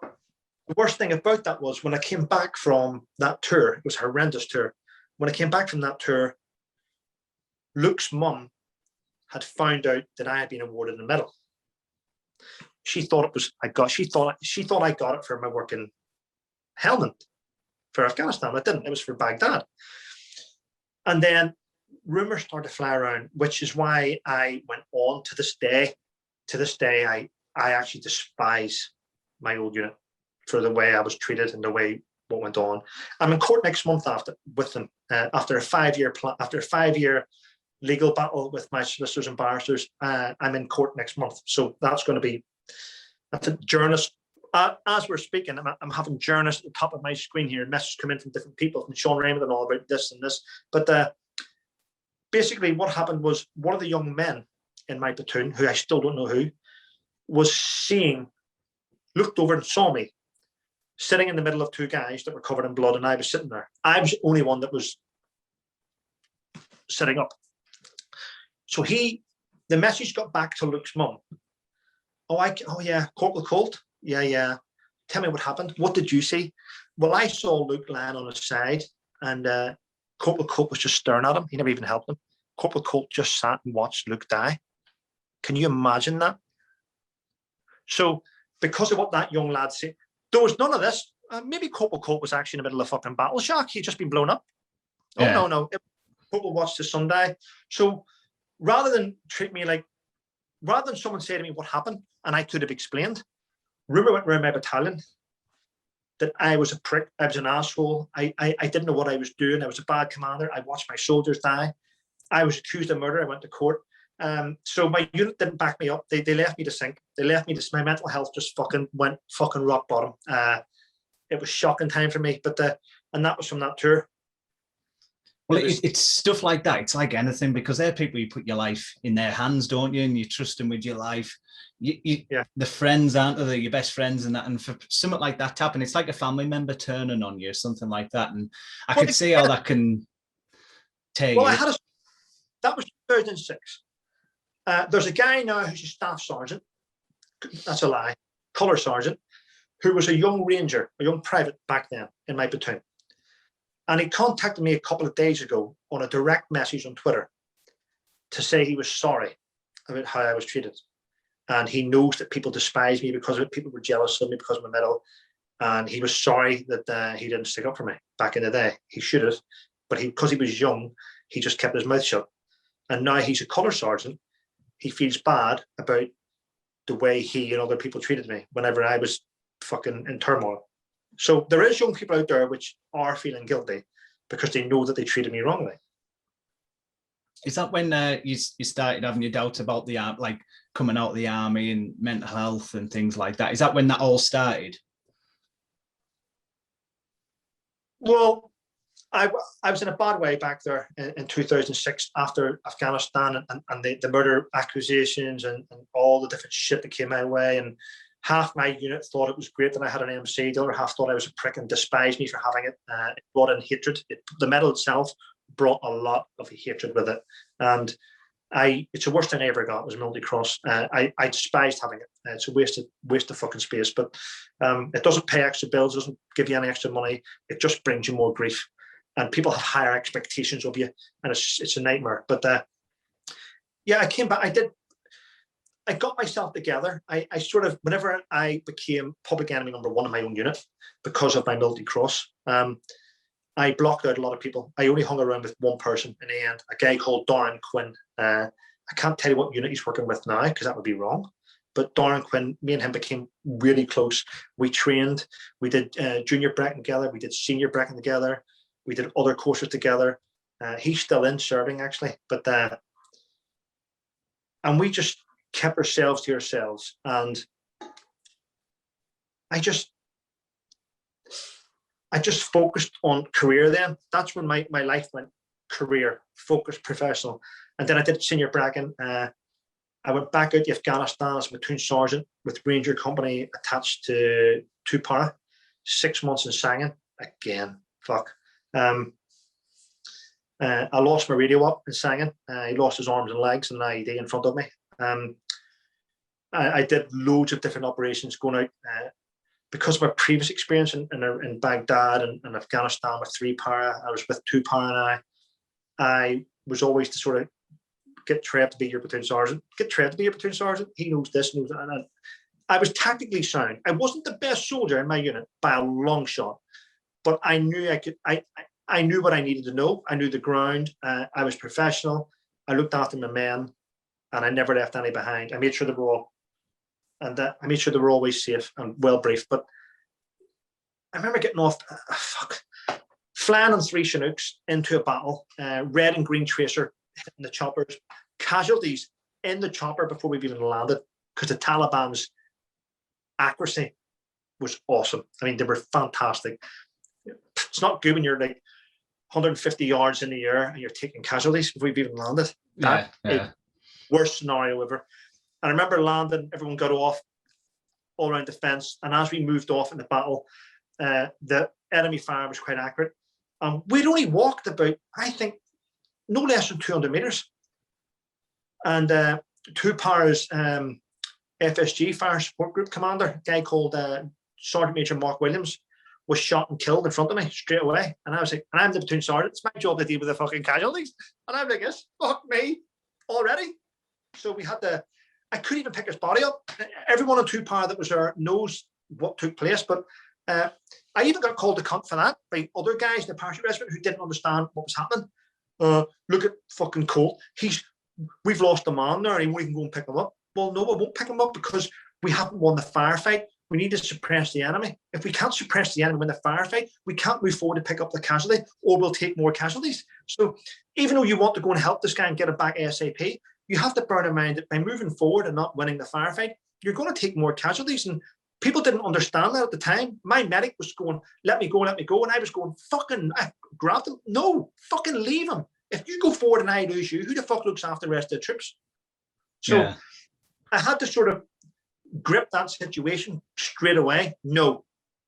the worst thing about that was when I came back from that tour, it was a horrendous tour. When I came back from that tour, Luke's mum had found out that I had been awarded a medal. She thought she thought I got it for my work in Helmand for Afghanistan. I didn't. It was for Baghdad. And then rumors started to fly around, which is why I went on to this day. To this day, I actually despise my old unit for the way I was treated and the way what went on. I'm in court next month with them after a 5-year legal battle with my solicitors and barristers. I'm in court next month, so that's going to be. I think journalists, as we're speaking, I'm having journalists at the top of my screen here, messages come in from different people, from Sean Raymond and all about this and this. But basically what happened was one of the young men in my platoon, who I still don't know who, looked over and saw me sitting in the middle of 2 guys that were covered in blood, and I was sitting there. I was the only one that was sitting up. So the message got back to Luke's mum. Oh yeah, Corporal Coult. Yeah. Tell me what happened. What did you see? Well, I saw Luke lying on his side, and Corporal Coult was just staring at him. He never even helped him. Corporal Coult just sat and watched Luke die. Can you imagine that? So, because of what that young lad said, there was none of this. maybe Coult was actually in the middle of fucking battle shock. He'd just been blown up. Yeah. Oh, no. Coult watched the Sunday. So rather than someone say to me what happened, and I could have explained, rumor went around my battalion that I was a prick, I was an asshole, I didn't know what I was doing, I was a bad commander, I watched my soldiers die, I was accused of murder, I went to court. So my unit didn't back me up. They left me to sink. My mental health just went rock bottom. It was shocking time for me, and that was from that tour. Well, it's stuff like that. It's like anything, because they're people you put your life in their hands, don't you? And you trust them with your life. The friends aren't they? Your best friends and that. And for something like that to happen, it's like a family member turning on you, something like that. And I could see how that can tear you. Well, that was 2006. There's a guy now who's a staff sergeant. That's a lie. Colour sergeant, who was a young ranger, a young private back then in my platoon. And he contacted me a couple of days ago on a direct message on Twitter to say he was sorry about how I was treated. And he knows that people despise me because of it. People were jealous of me because of my medal. And he was sorry that he didn't stick up for me back in the day. He should have. But because he was young, he just kept his mouth shut. And now he's a colour sergeant. He feels bad about the way he and other people treated me whenever I was fucking in turmoil. So there is young people out there which are feeling guilty because they know that they treated me wrongly. Is that when you started having your doubts about the like coming out of the army and mental health and things like that? Is that when that all started? Well, I was in a bad way back there in 2006 after Afghanistan and the murder accusations and all the different shit that came my way. And half my unit thought it was great that I had an MC. The other half thought I was a prick and despised me for having it. It brought in hatred. The medal itself brought a lot of hatred with it. And it's the worst thing I ever got was a Military Cross. I despised having it. It's a waste of fucking space. But it doesn't pay extra bills, doesn't give you any extra money. It just brings you more grief. And people have higher expectations of you. And it's a nightmare. But I came back. I got myself together. I sort of, whenever I became public enemy number one in my own unit because of my Military Cross, I blocked out a lot of people. I only hung around with one person in the end, a guy called Darren Quinn. I can't tell you what unit he's working with now because that would be wrong. But Darren Quinn, me and him became really close. We trained. We did junior Brecken together. We did senior Brecken together. We did other courses together. He's still in serving, actually. But and we just kept ourselves to ourselves. And I just focused on career then. That's when my life went career, focused, professional. And then I did senior Brecken. I went back out to Afghanistan as a platoon sergeant with Ranger Company attached to 2 para, 6 months in Sangin. Again, fuck. I lost my radio up in Sangin. He lost his arms and legs and an IED in front of me. I did loads of different operations going out because of my previous experience in Baghdad and Afghanistan with 3 para. I was with 2 para now. I was always to sort of get Trev to be your platoon sergeant. Get Trev to be your platoon sergeant. He knows this, knows that. And I was tactically sound. I wasn't the best soldier in my unit by a long shot, but I knew I could. I knew what I needed to know. I knew the ground. I was professional. I looked after my men, and I never left any behind. I made sure they were all, and I made sure they were always safe and well briefed. But I remember getting off, flying on 3 Chinooks into a battle, red and green tracer hitting the choppers, casualties in the chopper before we've even landed because the Taliban's accuracy was awesome. I mean, they were fantastic. It's not good when you're like 150 yards in the air and you're taking casualties before you've even landed. That is worst scenario ever. And I remember landing, everyone got off all around the fence. And as we moved off in the battle, the enemy fire was quite accurate. We'd only walked about, I think, no less than 200 meters. And 2 paras FSG fire support group commander, a guy called Sergeant Major Mark Williams, was shot and killed in front of me straight away. And I was like, and I'm the platoon sergeant. It's my job to deal with the fucking casualties. And I'm like, yes, fuck me already. So we had to, I couldn't even pick his body up. Everyone on 2 para that was there knows what took place. But I even got called a cunt for that by other guys in the parachute regiment who didn't understand what was happening. Look at fucking Coult. We've lost a man there and he won't even go and pick him up. Well, no, I won't pick him up because we haven't won the firefight. We need to suppress the enemy. If we can't suppress the enemy in the firefight, we can't move forward to pick up the casualty, or we'll take more casualties. So even though you want to go and help this guy and get it back ASAP, you have to bear in mind that by moving forward and not winning the firefight, you're going to take more casualties. And people didn't understand that at the time. My medic was going, let me go, let me go. And I was going, fucking, I grabbed him. No, fucking leave him. If you go forward and I lose you, who the fuck looks after the rest of the troops? So I had to sort of grip that situation straight away. No,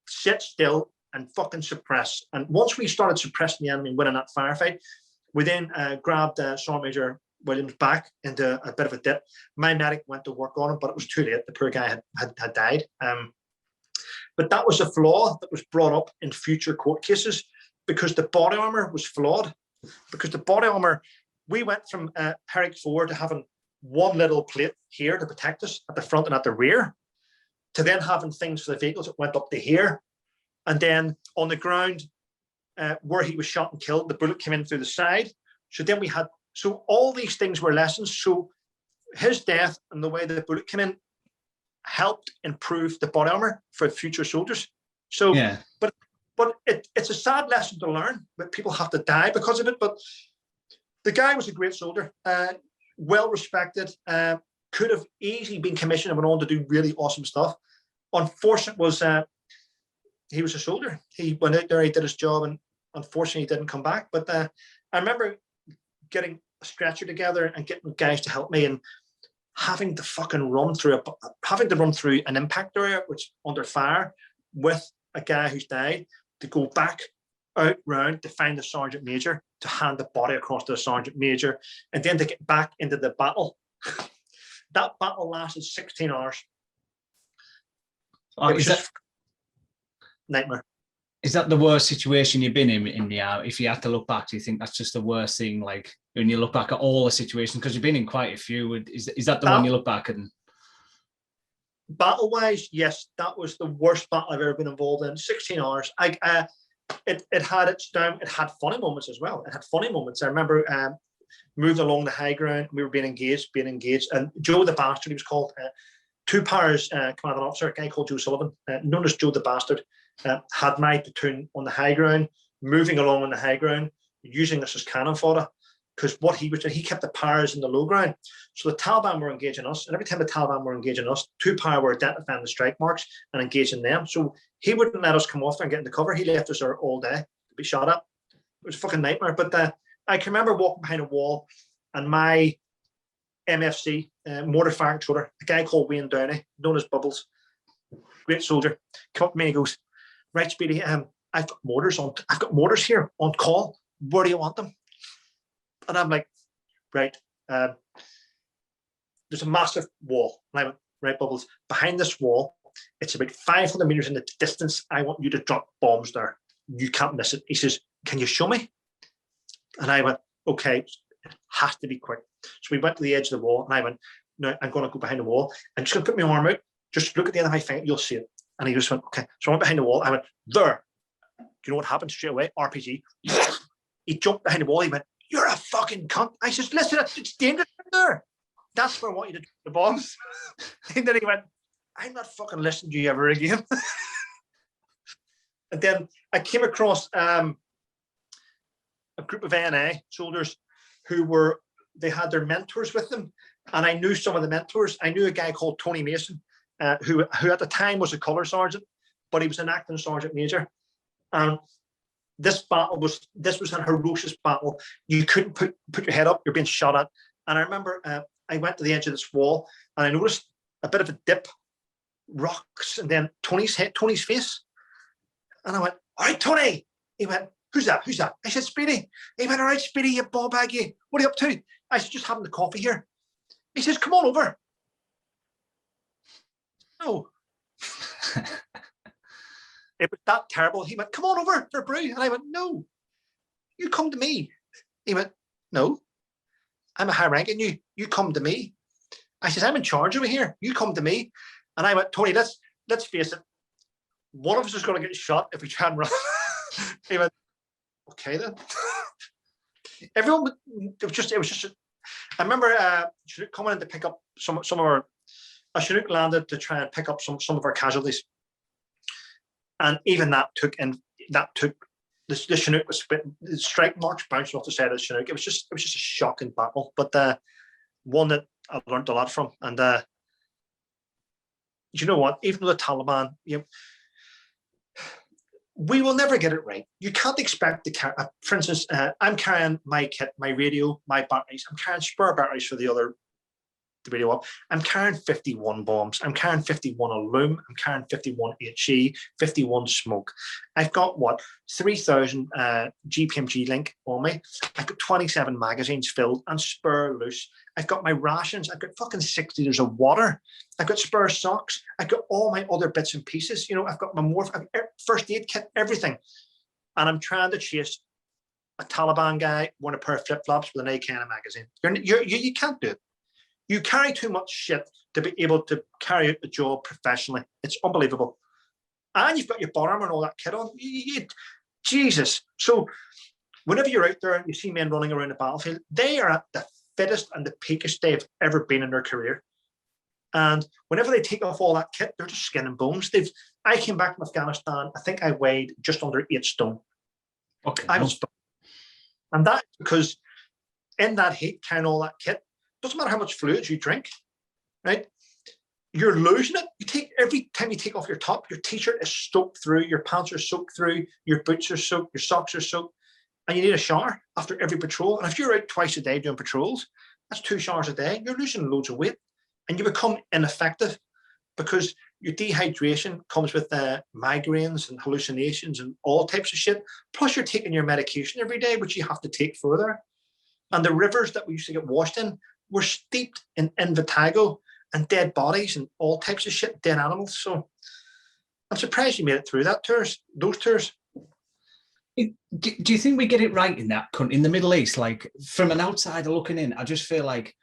sit still and fucking suppress. And once we started suppressing the enemy and winning that firefight, we then grabbed Sergeant Major Williams back into a bit of a dip. My medic went to work on him, but it was too late. The poor guy had died. But that was a flaw that was brought up in future court cases because the body armor was flawed. Because the body armor, we went from Herrick 4 to having one little plate here to protect us at the front and at the rear, to then having things for the vehicles that went up to here. And then on the ground where he was shot and killed, the bullet came in through the side. So then we had, so all these things were lessons. So his death and the way the bullet came in helped improve the body armor for future soldiers. So, but it's a sad lesson to learn, but people have to die because of it. But the guy was a great soldier, well respected, could have easily been commissioned and went on to do really awesome stuff. Unfortunate was he was a soldier. He went out there, he did his job, and unfortunately he didn't come back. But I remember getting a stretcher together and getting guys to help me and having to fucking run through an impact area which under fire with a guy who's died, to go back out round to find the sergeant major, to hand the body across to the sergeant major, and then to get back into the battle. That battle lasted 16 hours. Oh, it was just nightmare. Is that the worst situation you've been in the army? If you had to look back, do you think that's just the worst thing? Like when you look back at all the situations, because you've been in quite a few, is that the one you look back and? Battle-wise, yes, that was the worst battle I've ever been involved in. 16 hours. It had its down. It had funny moments as well. It had funny moments. I remember moved along the high ground. We were being engaged, and Joe the Bastard, he was called. Two Powers commanding officer, a guy called Joe Sullivan, known as Joe the Bastard, had my platoon on the high ground, moving along on the high ground, using us as cannon fodder. Because what he was doing, he kept the Powers in the low ground. So the Taliban were engaging us, and every time the Taliban were engaging us, Two Power were identifying the strike marks and engaging them. So he wouldn't let us come off there and get into cover. He left us there all day to be shot at. It was a fucking nightmare. But I can remember walking behind a wall, and my MFC, mortar fire controller, a guy called Wayne Downey, known as Bubbles, great soldier, come up to me and he goes, "Right, Speedy, I've got mortars here on call. Where do you want them?" And I'm like, right, there's a massive wall. And I went, right, Bubbles, behind this wall, it's about 500 meters in the distance. I want you to drop bombs there. You can't miss it. He says, "Can you show me?" And I went, okay, it has to be quick. So we went to the edge of the wall, and I went, no, I'm going to go behind the wall. I'm just going to put my arm out. Just look at the end of my finger. You'll see it. And he just went, okay. So I went behind the wall. I went, there. Do you know what happened straight away? RPG. He jumped behind the wall. He went, "You're a fucking cunt." I says, "Listen, it's dangerous there. That's where I want you to drop the bombs." And then he went, "I'm not fucking listening to you ever again." And then I came across a group of ANA soldiers they had their mentors with them. And I knew some of the mentors. I knew a guy called Tony Mason, who at the time was a colour sergeant, but he was an acting sergeant major. And this was a ferocious battle. You couldn't put your head up. You're being shot at. And I remember I went to the edge of this wall, and I noticed a bit of a dip, rocks, and then Tony's face. And I went, "All right, Tony." He went, "Who's that? Who's that?" I said, "Speedy." He went, "All right, Speedy, you ball bag, you. What are you up to?" I said, "Just having the coffee here." He says, "Come on over." No. It was that terrible. He went, "Come on over for a brew." And I went, "No, you come to me." He went, "No, I'm a high ranking you. You come to me." I says, "I'm in charge over here. You come to me." And I went, "Tony, let's face it. one of us is going to get shot if we try and run. He went, okay then. Everyone, it was just. I remember Chinook coming in to pick up some of our. Chinook landed to try and pick up some of our casualties, and even that took the Chinook was the strike march bounced off the side of the Chinook. It was just a shocking battle, but one that I learned a lot from. And you know what? Even though the Taliban, we will never get it right. You can't expect to carry. For instance, I'm carrying my kit, my radio, my batteries. I'm carrying spare batteries for the radio up. I'm carrying 51 bombs. I'm carrying 51 aluminum. I'm carrying 51 HE, 51 smoke. I've got 3,000 GPMG link on me. I've got 27 magazines filled and spare loose. I've got my rations. I've got fucking 6 liters of water. I've got spare socks. I've got all my other bits and pieces. I've got my first aid kit, everything. And I'm trying to chase a Taliban guy wearing a pair of flip-flops with an AK and a magazine. You can't do it. You carry too much shit to be able to carry out the job professionally. It's unbelievable. And you've got your bottom and all that kit on. Jesus. So whenever you're out there and you see men running around the battlefield, they are at the fittest and the peakest they've ever been in their career. And whenever they take off all that kit, they're just skin and bones. I came back from Afghanistan, I think I weighed just under 8 stone. Okay. And that's because in that heat, carrying all that kit, doesn't matter how much fluids you drink, right? You're losing it. Every time you take off your top, your t-shirt is soaked through, your pants are soaked through, your boots are soaked, your socks are soaked, and you need a shower after every patrol. And if you're out twice a day doing patrols, that's 2 showers a day. You're losing loads of weight, and you become ineffective because your dehydration comes with migraines and hallucinations and all types of shit. Plus, you're taking your medication every day, which you have to take further. And the rivers that we used to get washed in were steeped in Vitago and dead bodies and all types of shit, dead animals. So I'm surprised you made it through those tours. Do you think we get it right in that country, in the Middle East? Like, from an outsider looking in, I just feel like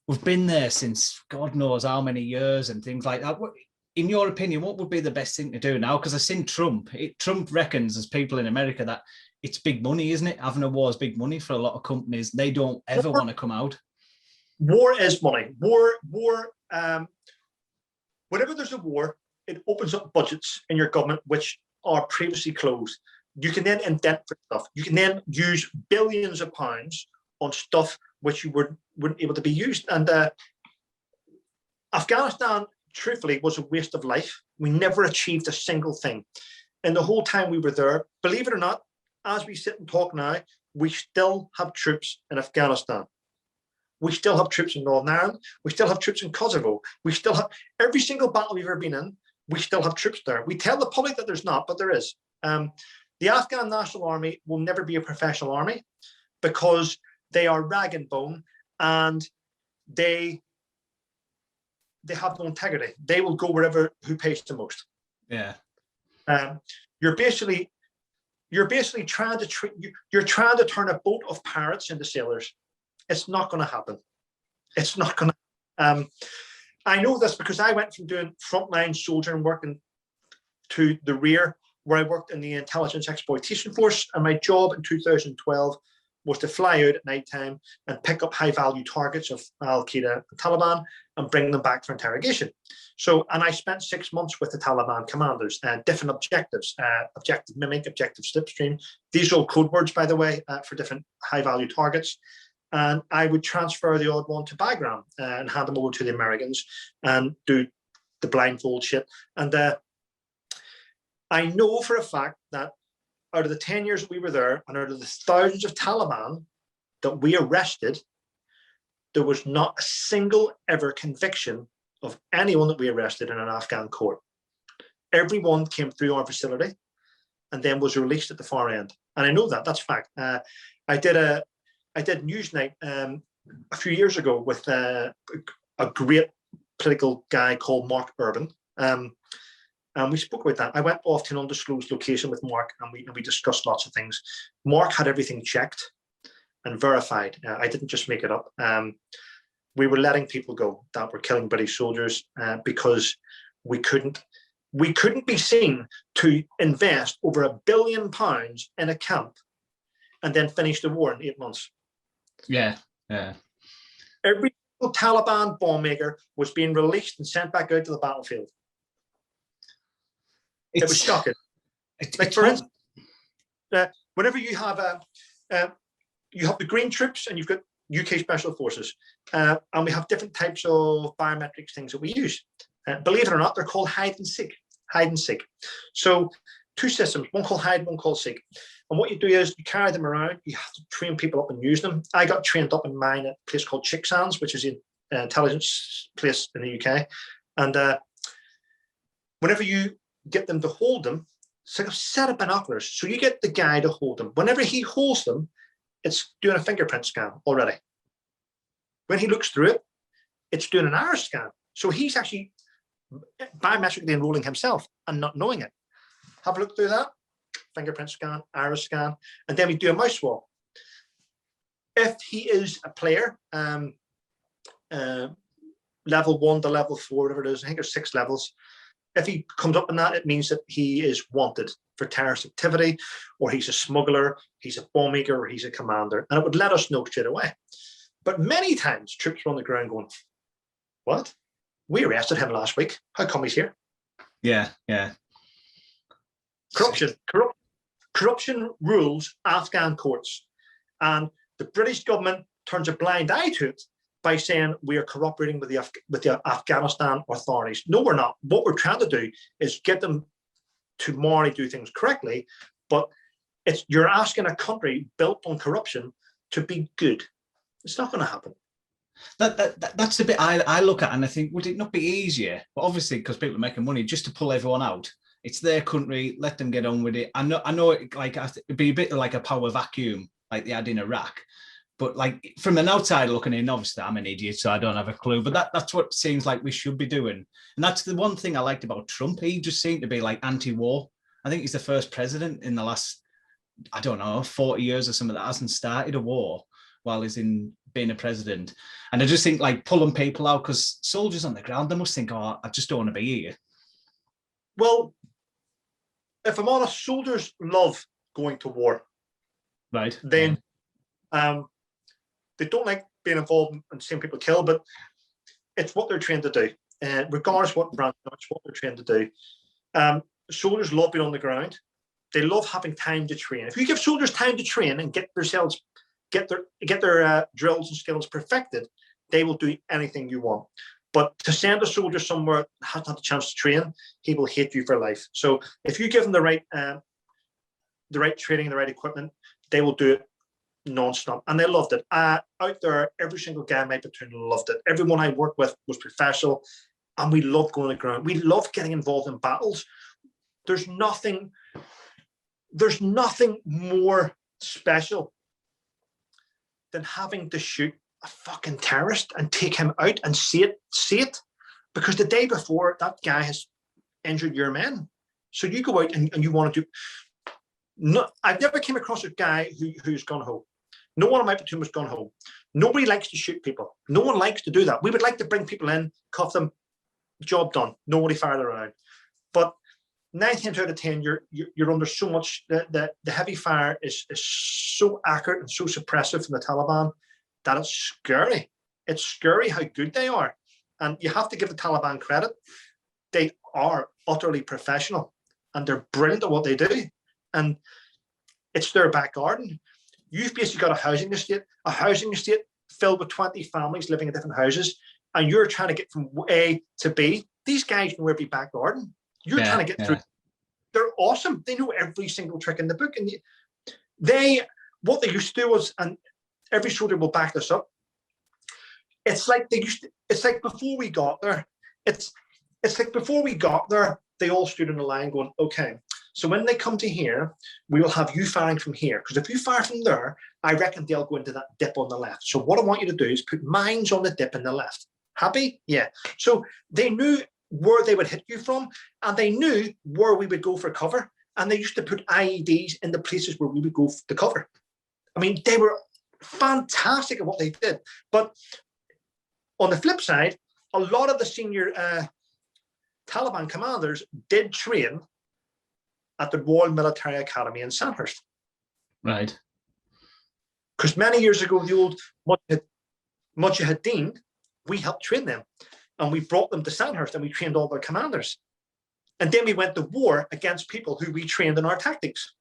we've been there since God knows how many years and things like that. In your opinion, what would be the best thing to do now? Because I've seen Trump reckons, as people in America, that it's big money, isn't it? Having a war is big money for a lot of companies. They don't ever want to come out. War is money. Whenever there's a war, it opens up budgets in your government which are previously closed. You can then indent for stuff. You can then use billions of pounds on stuff which you wouldn't able to be used. And Afghanistan, truthfully, was a waste of life. We never achieved a single thing. And the whole time we were there, believe it or not, as we sit and talk now, we still have troops in Afghanistan. We still have troops in Northern Ireland. We still have troops in Kosovo. We still have every single battle we've ever been in. We still have troops there. We tell the public that there's not, but there is. The Afghan National Army will never be a professional army because they are rag and bone and they have no integrity. They will go who pays the most. Yeah. You're basically trying to turn a boat of pirates into sailors. It's not going to happen. It's not going to. I know this because I went from doing frontline soldiering working to the rear, where I worked in the intelligence exploitation force, and my job in 2012 was to fly out at night time and pick up high-value targets of Al-Qaeda and Taliban and bring them back for interrogation. And I spent 6 months with the Taliban commanders, different objectives, objective mimic, objective slipstream. These are all code words, by the way, for different high-value targets. And I would transfer the odd one to Bagram and hand them over to the Americans and do the blindfold shit. And I know for a fact that out of the 10 years we were there and out of the thousands of Taliban that we arrested, there was not a single ever conviction of anyone that we arrested in an Afghan court. Everyone came through our facility and then was released at the far end. And I know that, that's fact. I did Newsnight a few years ago with a great political guy called Mark Urban. And we spoke about that. I went off to an undisclosed location with Mark and we discussed lots of things. Mark had everything checked and verified. I didn't just make it up. We were letting people go that were killing British soldiers because we we couldn't be seen to invest over £1 billion in a camp and then finish the war in 8 months. Yeah. Every Taliban bomb maker was being released and sent back out to the battlefield. It was shocking. Like, for instance, whenever you have the Green Troops and you've got UK Special Forces, and we have different types of biometrics things that we use. Believe it or not, they're called hide and seek. So 2 systems, one called hide, one called seek. And what you do is you carry them around. You have to train people up and use them. I got trained up in mine at a place called Chicksands, which is an intelligence place in the UK. And whenever you get them to hold them, it's like a set of binoculars. So you get the guy to hold them. Whenever he holds them, it's doing a fingerprint scan already. When he looks through it, it's doing an iris scan. So he's actually biometrically enrolling himself and not knowing it. Have a look through that. Fingerprint scan, iris scan, and then we do a mouse swab. If he is a player, level 1 to level 4, whatever it is, I think there's 6 levels. If he comes up in that, it means that he is wanted for terrorist activity, or he's a smuggler, he's a bomb maker, or he's a commander, and it would let us know straight away. But many times, troops are on the ground going, "What? We arrested him last week. How come he's here?" Yeah. Corruption rules Afghan courts, and the British government turns a blind eye to it by saying we are cooperating with the Afghanistan authorities. No, we're not. What we're trying to do is get them to morally do things correctly, but you're asking a country built on corruption to be good. It's not going to happen. That's the bit I look at, and I think, would it not be easier? But obviously, because people are making money, just to pull everyone out. It's their country. Let them get on with it. I know. It'd be a bit like a power vacuum, like they had in Iraq. But like from an outsider looking in, obviously I'm an idiot, so I don't have a clue. But that's what seems like we should be doing. And that's the one thing I liked about Trump. He just seemed to be like anti-war. I think he's the first president in the last, 40 years or something that hasn't started a war while he's being a president. And I just think like pulling people out, because soldiers on the ground, they must think, "Oh, I just don't want to be here." Well, if I'm honest, soldiers love going to war. Right. Then they don't like being involved and seeing people killed, but it's what they're trained to do. Regardless what branch, it's what they're trained to do. Soldiers love being on the ground. They love having time to train. If you give soldiers time to train and get their drills and skills perfected, they will do anything you want. But to send a soldier somewhere that hasn't had the chance to train, he will hate you for life. So if you give them the right training, the right equipment, they will do it non-stop. And they loved it. Out there, every single guy in my platoon loved it. Everyone I worked with was professional, and we loved going to the ground. We loved getting involved in battles. There's nothing more special than having to shoot a fucking terrorist and take him out and see it, because the day before that guy has injured your men. So you go out and you want to do. No, I've never came across a guy who's gone home. No one in my platoon was gone home. Nobody likes to shoot people. No one likes to do that. We would like to bring people in, cuff them, job done. Nobody fired around. But 9 times out of 10, you're under so much. The heavy fire is so accurate and so suppressive from the Taliban that it's scary. It's scary how good they are. And you have to give the Taliban credit. They are utterly professional and they're brilliant at what they do. And it's their back garden. You've basically got a housing estate filled with 20 families living in different houses, and you're trying to get from A to B. These guys know every back garden. You're trying to get through. They're awesome. They know every single trick in the book. And what they used to do was, and every soldier will back this up, it's like before we got there, they all stood in a line going, okay, so when they come to here, we will have you firing from here. Because if you fire from there, I reckon they'll go into that dip on the left. So what I want you to do is put mines on the dip in the left. Happy? Yeah. So they knew where they would hit you from, and they knew where we would go for cover. And they used to put IEDs in the places where we would go to cover. I mean, they were fantastic at what they did. But on the flip side, a lot of the senior Taliban commanders did train at the Royal Military Academy in Sandhurst. Right. Because many years ago, the old Mujahideen, we helped train them. And we brought them to Sandhurst and we trained all their commanders. And then we went to war against people who we trained in our tactics.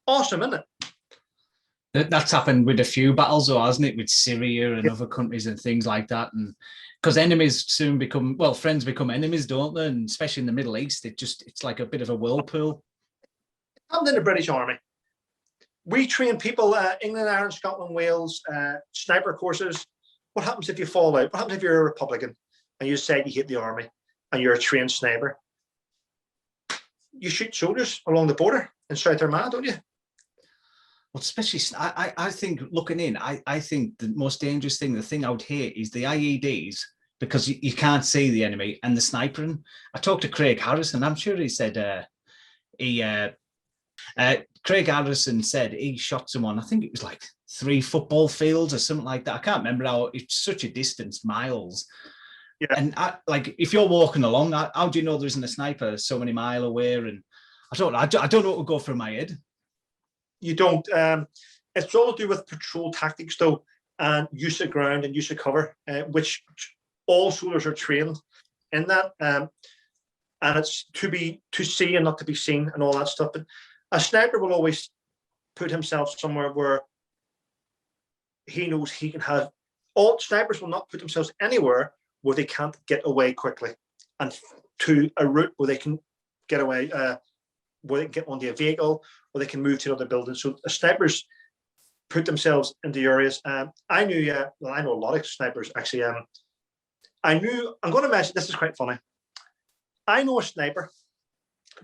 Awesome, isn't it? That's happened with a few battles, though, hasn't it? With Syria and other countries and things like that. And because enemies soon become, well, friends become enemies, don't they? And especially in the Middle East, it's like a bit of a whirlpool. I'm in the British Army. We train people, England, Ireland, Scotland, Wales, sniper courses. What happens if you fall out? What happens if you're a Republican and you say you hate the army and you're a trained sniper? You shoot soldiers along the border in South Armagh, don't you? Well, especially, I think looking in, I think the most dangerous thing, the thing I would hate is the IEDs, because you can't see the enemy, and the snipering. I talked to Craig Harrison. I'm sure he said Craig Harrison said he shot someone, I think it was like 3 football fields or something like that. I can't remember how, it's such a distance, miles. Yeah. And like, if you're walking along, how do you know there isn't a sniper so many miles away? And I don't know what would go through my head. You don't. It's all to do with patrol tactics, though, and use of ground and use of cover, which all soldiers are trained in that. And it's to see and not to be seen and all that stuff. But a sniper will always put himself somewhere where he knows he can have. All snipers will not put themselves anywhere where they can't get away quickly, and to a route where they can get away, where they can get onto a vehicle, or they can move to another building. So snipers put themselves into areas. I know a lot of snipers actually. I'm going to mention, this is quite funny. I know a sniper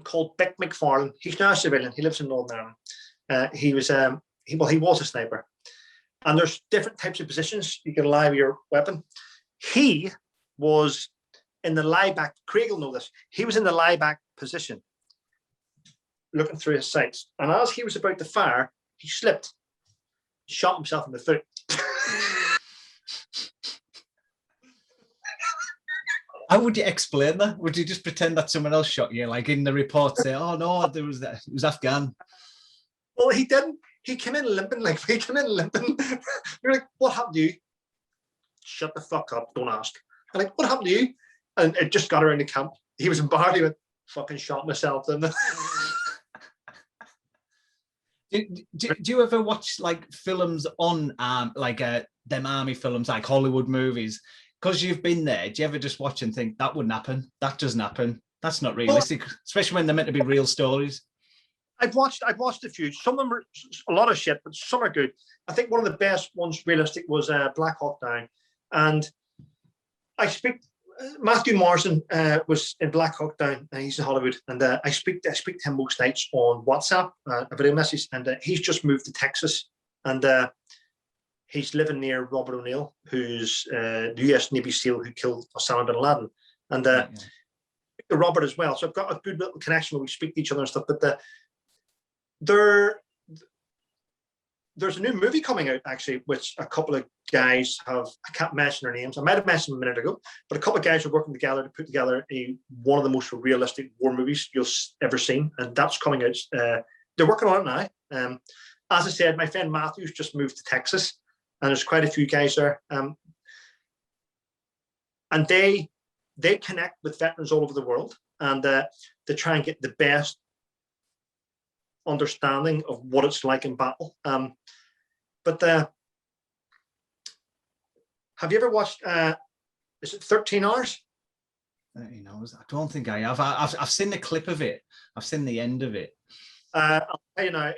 called Vic McFarlane. He's now a civilian. He lives in Northern Ireland. He was a sniper. And there's different types of positions you can lie with your weapon. He was in the lie back. Craig will know this. He was in the lie back position, looking through his sights. And as he was about to fire, he slipped, shot himself in the foot. How would you explain that? Would you just pretend that someone else shot you, like in the report, say, "Oh no, it was Afghan"? Well, he didn't. He came in limping. You're like, "What happened to you?" "Shut the fuck up! Don't ask." I'm like, "What happened to you?" And it just got around the camp. He was embarrassed. He went, "Fucking shot myself." Then. Do you ever watch like films on them army films, like Hollywood movies? Because you've been there, do you ever just watch and think that wouldn't happen? That doesn't happen. That's not realistic, especially when they're meant to be real stories. I've watched a few. Some of them are a lot of shit, but some are good. I think one of the best ones realistic was Black Hawk Down. And Matthew Morrison was in Black Hawk Down, and he's in Hollywood. And I speak to him most nights on WhatsApp, a video message. And he's just moved to Texas. And he's living near Robert O'Neill, who's the US Navy SEAL who killed Osama bin Laden. And Robert as well. So I've got a good little connection where we speak to each other and stuff. But there's a new movie coming out, actually, which a couple of guys have, I can't mention their names. I might have mentioned them a minute ago, but a couple of guys are working together to put together one of the most realistic war movies you'll ever seen. And that's coming out. They're working on it now. As I said, my friend Matthew's just moved to Texas, and there's quite a few guys there. And they connect with veterans all over the world, and they try and get the best understanding of what it's like in battle. But have you ever watched, is it 13 Hours? 13 Hours? I don't think I have. I've seen the clip of it. I've seen the end of it. I'll tell you now,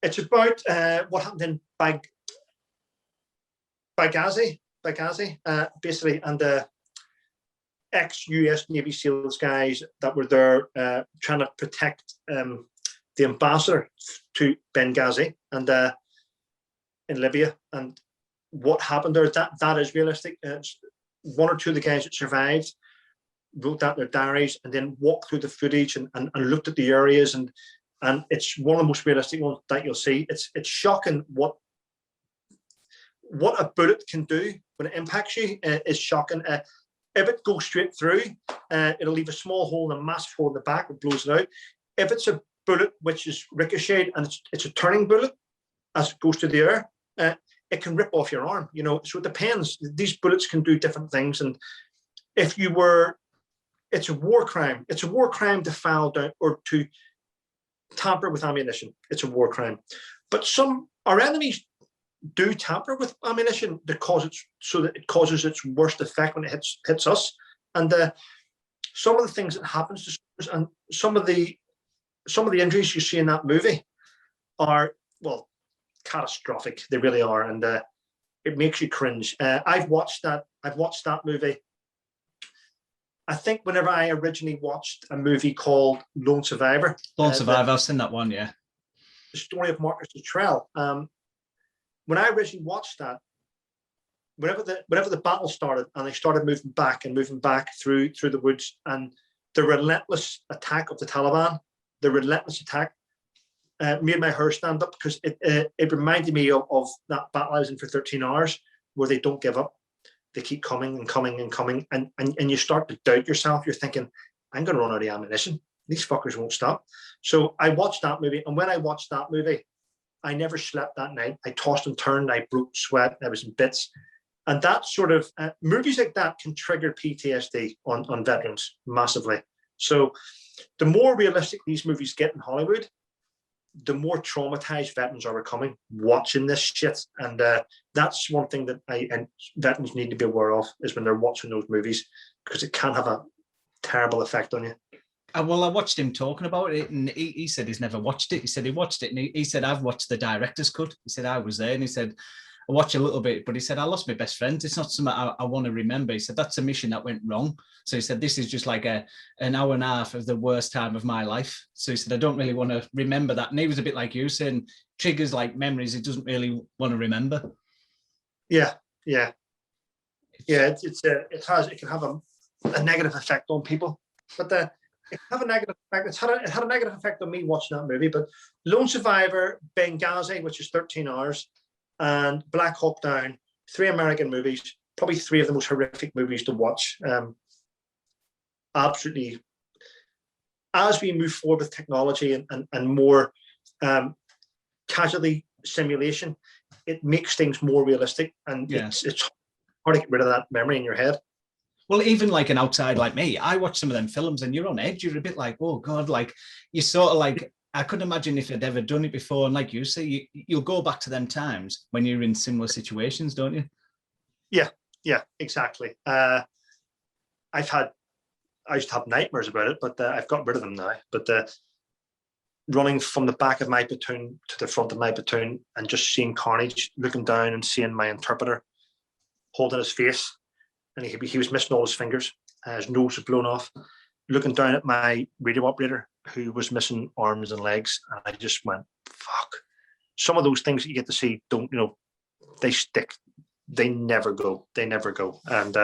it's about what happened in Benghazi, basically, and ex-US Navy SEALs guys that were there trying to protect the ambassador to Benghazi and in Libya, and what happened there. That is realistic. One or two of the guys that survived wrote out their diaries and then walked through the footage and looked at the areas, and it's one of the most realistic ones that you'll see. It's shocking what a bullet can do when it impacts you. Is shocking. If it goes straight through, it'll leave a small hole and a massive hole in the back, it blows it out. If it's a bullet which is ricocheted and it's a turning bullet as it goes to the air, it can rip off your arm, you know. So it depends. These bullets can do different things. And if you were, it's a war crime. It's a war crime to foul down or to tamper with ammunition. It's a war crime. But our enemies do tamper with ammunition because it's so that it causes its worst effect when it hits us. And some of the things that happens to soldiers and some of the injuries you see in that movie are, well, catastrophic. They really are, and it makes you cringe. I've watched that movie. I think whenever I originally watched a movie called Lone Survivor. I've seen that one, yeah. The story of Marcus Luttrell. When I originally watched that, whenever the battle started and they started moving back through the woods, and the relentless attack of the Taliban, made my hair stand up, because it reminded me of that battle I was in for 13 hours, where they don't give up. They keep coming and coming and coming, and you start to doubt yourself. You're thinking, I'm going to run out of ammunition. These fuckers won't stop. So I watched that movie, and when I watched that movie, I never slept that night. I tossed and turned. I broke sweat. I was in bits. And that sort of movies like that can trigger PTSD on veterans massively. So the more realistic these movies get in Hollywood, the more traumatized veterans are becoming watching this shit. And that's one thing that veterans need to be aware of, is when they're watching those movies, because it can have a terrible effect on you. Well, I watched him talking about it, and he said he's never watched it. He said he watched it, and he said, I've watched the director's cut. He said, I was there, and he said, I watched a little bit, but he said, I lost my best friend. It's not something I want to remember. He said, that's a mission that went wrong. So he said, this is just like an hour and a half of the worst time of my life. So he said, I don't really want to remember that. And he was a bit like you, saying triggers like memories he doesn't really want to remember. Yeah. It can have a negative effect on people, but it can have a negative effect. It had a negative effect on me watching that movie. But Lone Survivor, Benghazi, which is 13 hours, and Black Hawk Down, 3 American movies, probably 3 of the most horrific movies to watch. Absolutely. As we move forward with technology and more casualty simulation, it makes things more realistic, and it's hard to get rid of that memory in your head. Well, even like an outside like me, I watch some of them films and you're on edge. You're a bit like, oh God, like you sort of like, I couldn't imagine if I'd ever done it before. And like you say, you'll go back to them times when you're in similar situations, don't you? Yeah, exactly. I used to have nightmares about it, but I've got rid of them now. But running from the back of my platoon to the front of my platoon and just seeing carnage, looking down and seeing my interpreter holding his face, and he was missing all his fingers, his nose was blown off, looking down at my radio operator who was missing arms and legs, and I just went, fuck. Some of those things that you get to see don't, they stick. They never go. And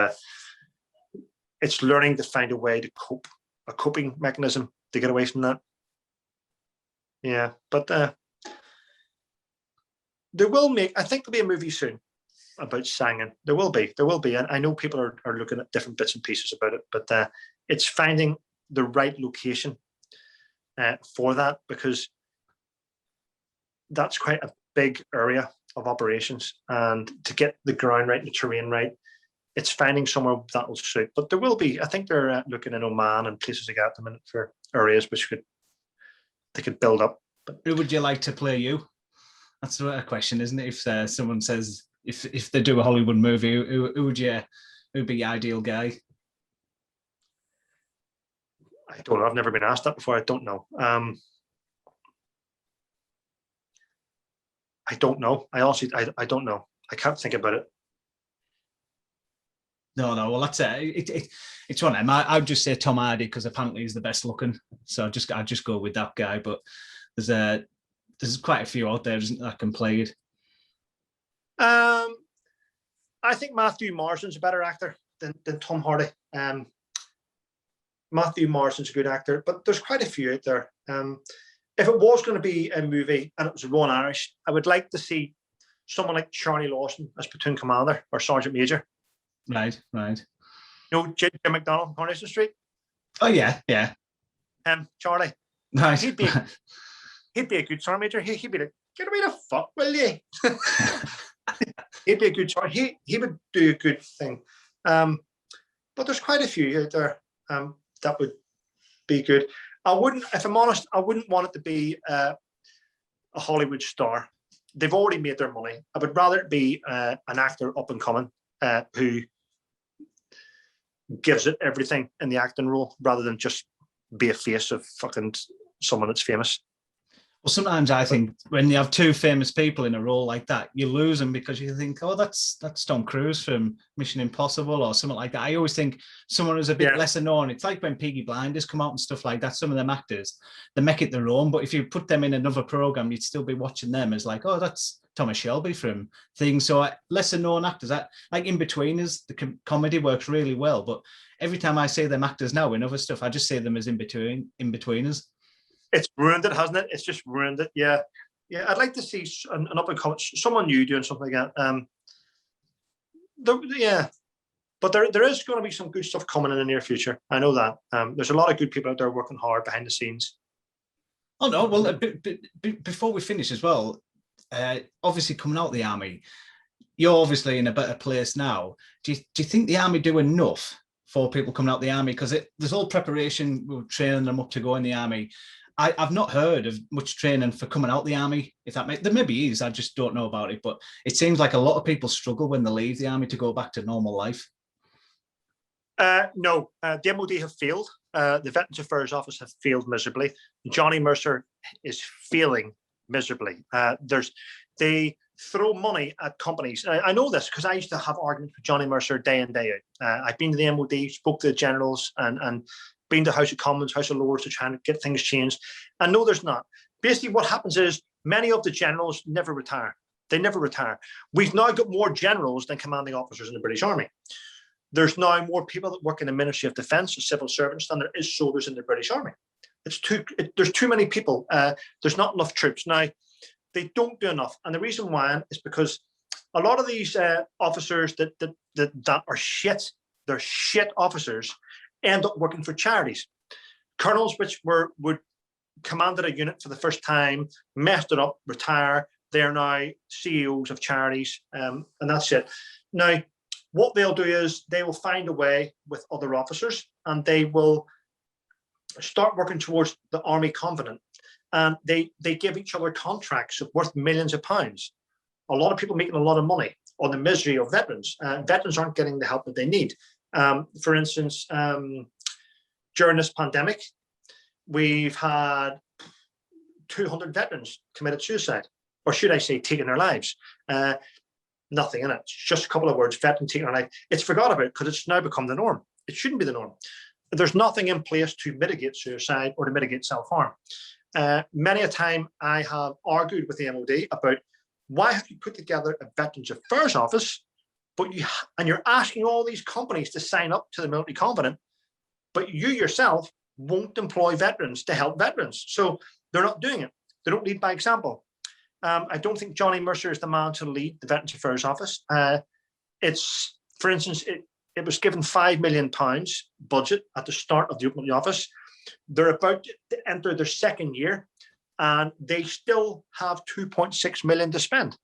it's learning to find a way to cope, a coping mechanism to get away from that. Yeah, but I think there'll be a movie soon about Sangin. There will be, and I know people are looking at different bits and pieces about it, but it's finding the right location for that, because that's quite a big area of operations, and to get the ground right and the terrain right, it's finding somewhere that will suit. But there will be, I think they're looking in Oman and places like that at the minute for areas which they could build up. But who would you like to play you? That's a question, isn't it? If someone says, if they do a Hollywood movie, who'd be your ideal guy? I don't know. I've never been asked that before. I don't know. I don't know. I honestly, I don't know. I can't think about it. No. Well, that's it. It's one of them. I would just say Tom Hardy, because apparently he's the best looking. So I'd just go with that guy. But there's quite a few out there, isn't there, that can play it. I think Matthew Marsden's a better actor than Tom Hardy. Matthew Marsden's a good actor, but there's quite a few out there. If it was going to be a movie and it was Rowan Irish, I would like to see someone like Charlie Lawson as platoon commander or sergeant major. Right. Jim McDonald from Coronation Street. Oh yeah, yeah. Charlie. Nice. He'd be a good sergeant major. He'd be like, get away the fuck, will you? He'd be a good sergeant. He would do a good thing. But there's quite a few out there that would be good. If I'm honest, I wouldn't want it to be a Hollywood star. They've already made their money. I would rather it be an actor up and coming who gives it everything in the acting role rather than just be a face of fucking someone that's famous. Well, sometimes I think when you have two famous people in a role like that, you lose them because you think, oh, that's Tom Cruise from Mission Impossible or something like that. I always think someone who's a bit lesser known. It's like when Peaky Blinders come out and stuff like that. Some of them actors, they make it their own. But if you put them in another program, you'd still be watching them as like, oh, that's Thomas Shelby from things. So lesser known actors, like In-Betweeners, the comedy works really well. But every time I say them actors now in other stuff, I just say them as In-Betweeners. It's ruined it, hasn't it? It's just ruined it. Yeah. I'd like to see an up and coming, someone new doing something like that. But there is going to be some good stuff coming in the near future. I know that. There's a lot of good people out there working hard behind the scenes. Oh no! Well, before we finish as well, obviously coming out of the army, you're obviously in a better place now. Do you think the army do enough for people coming out of the army? Because there's all preparation, we're training them up to go in the army. I've not heard of much training for coming out the army. If that there maybe is, I just don't know about it. But it seems like a lot of people struggle when they leave the army to go back to normal life. No, the MOD have failed. The Veterans Affairs Office have failed miserably. Johnny Mercer is failing miserably. They throw money at companies. I know this because I used to have arguments with Johnny Mercer day in, day out. I've been to the MOD, spoke to the generals, and been to House of Commons, House of Lords to try and get things changed. And no, there's not. Basically, what happens is many of the generals never retire. They never retire. We've now got more generals than commanding officers in the British Army. There's now more people that work in the Ministry of Defence, civil servants, than there is soldiers in the British Army. There's too many people. There's not enough troops. Now, they don't do enough. And the reason why is because a lot of these officers that are shit, they're shit officers, end up working for charities. Colonels which would commanded a unit for the first time, messed it up, retire. They're now CEOs of charities, and that's it. Now, what they'll do is they will find a way with other officers and they will start working towards the Army Covenant. And they give each other contracts worth millions of pounds. A lot of people making a lot of money on the misery of veterans. Veterans aren't getting the help that they need. For instance, during this pandemic, we've had 200 veterans committed suicide, or should I say taking their lives. Nothing in it. It's just a couple of words, veteran taking their life. It's forgot about because it's now become the norm. It shouldn't be the norm. There's nothing in place to mitigate suicide or to mitigate self-harm. Many a time I have argued with the MOD about why have you put together a Veterans Affairs Office, but you're asking all these companies to sign up to the Military Covenant, but you yourself won't employ veterans to help veterans. So they're not doing it. They don't lead by example. I don't think Johnny Mercer is the man to lead the Veterans Affairs Office. It's, for instance, it was given £5 million budget at the start of the opening of the office. They're about to enter their second year and they still have 2.6 million to spend.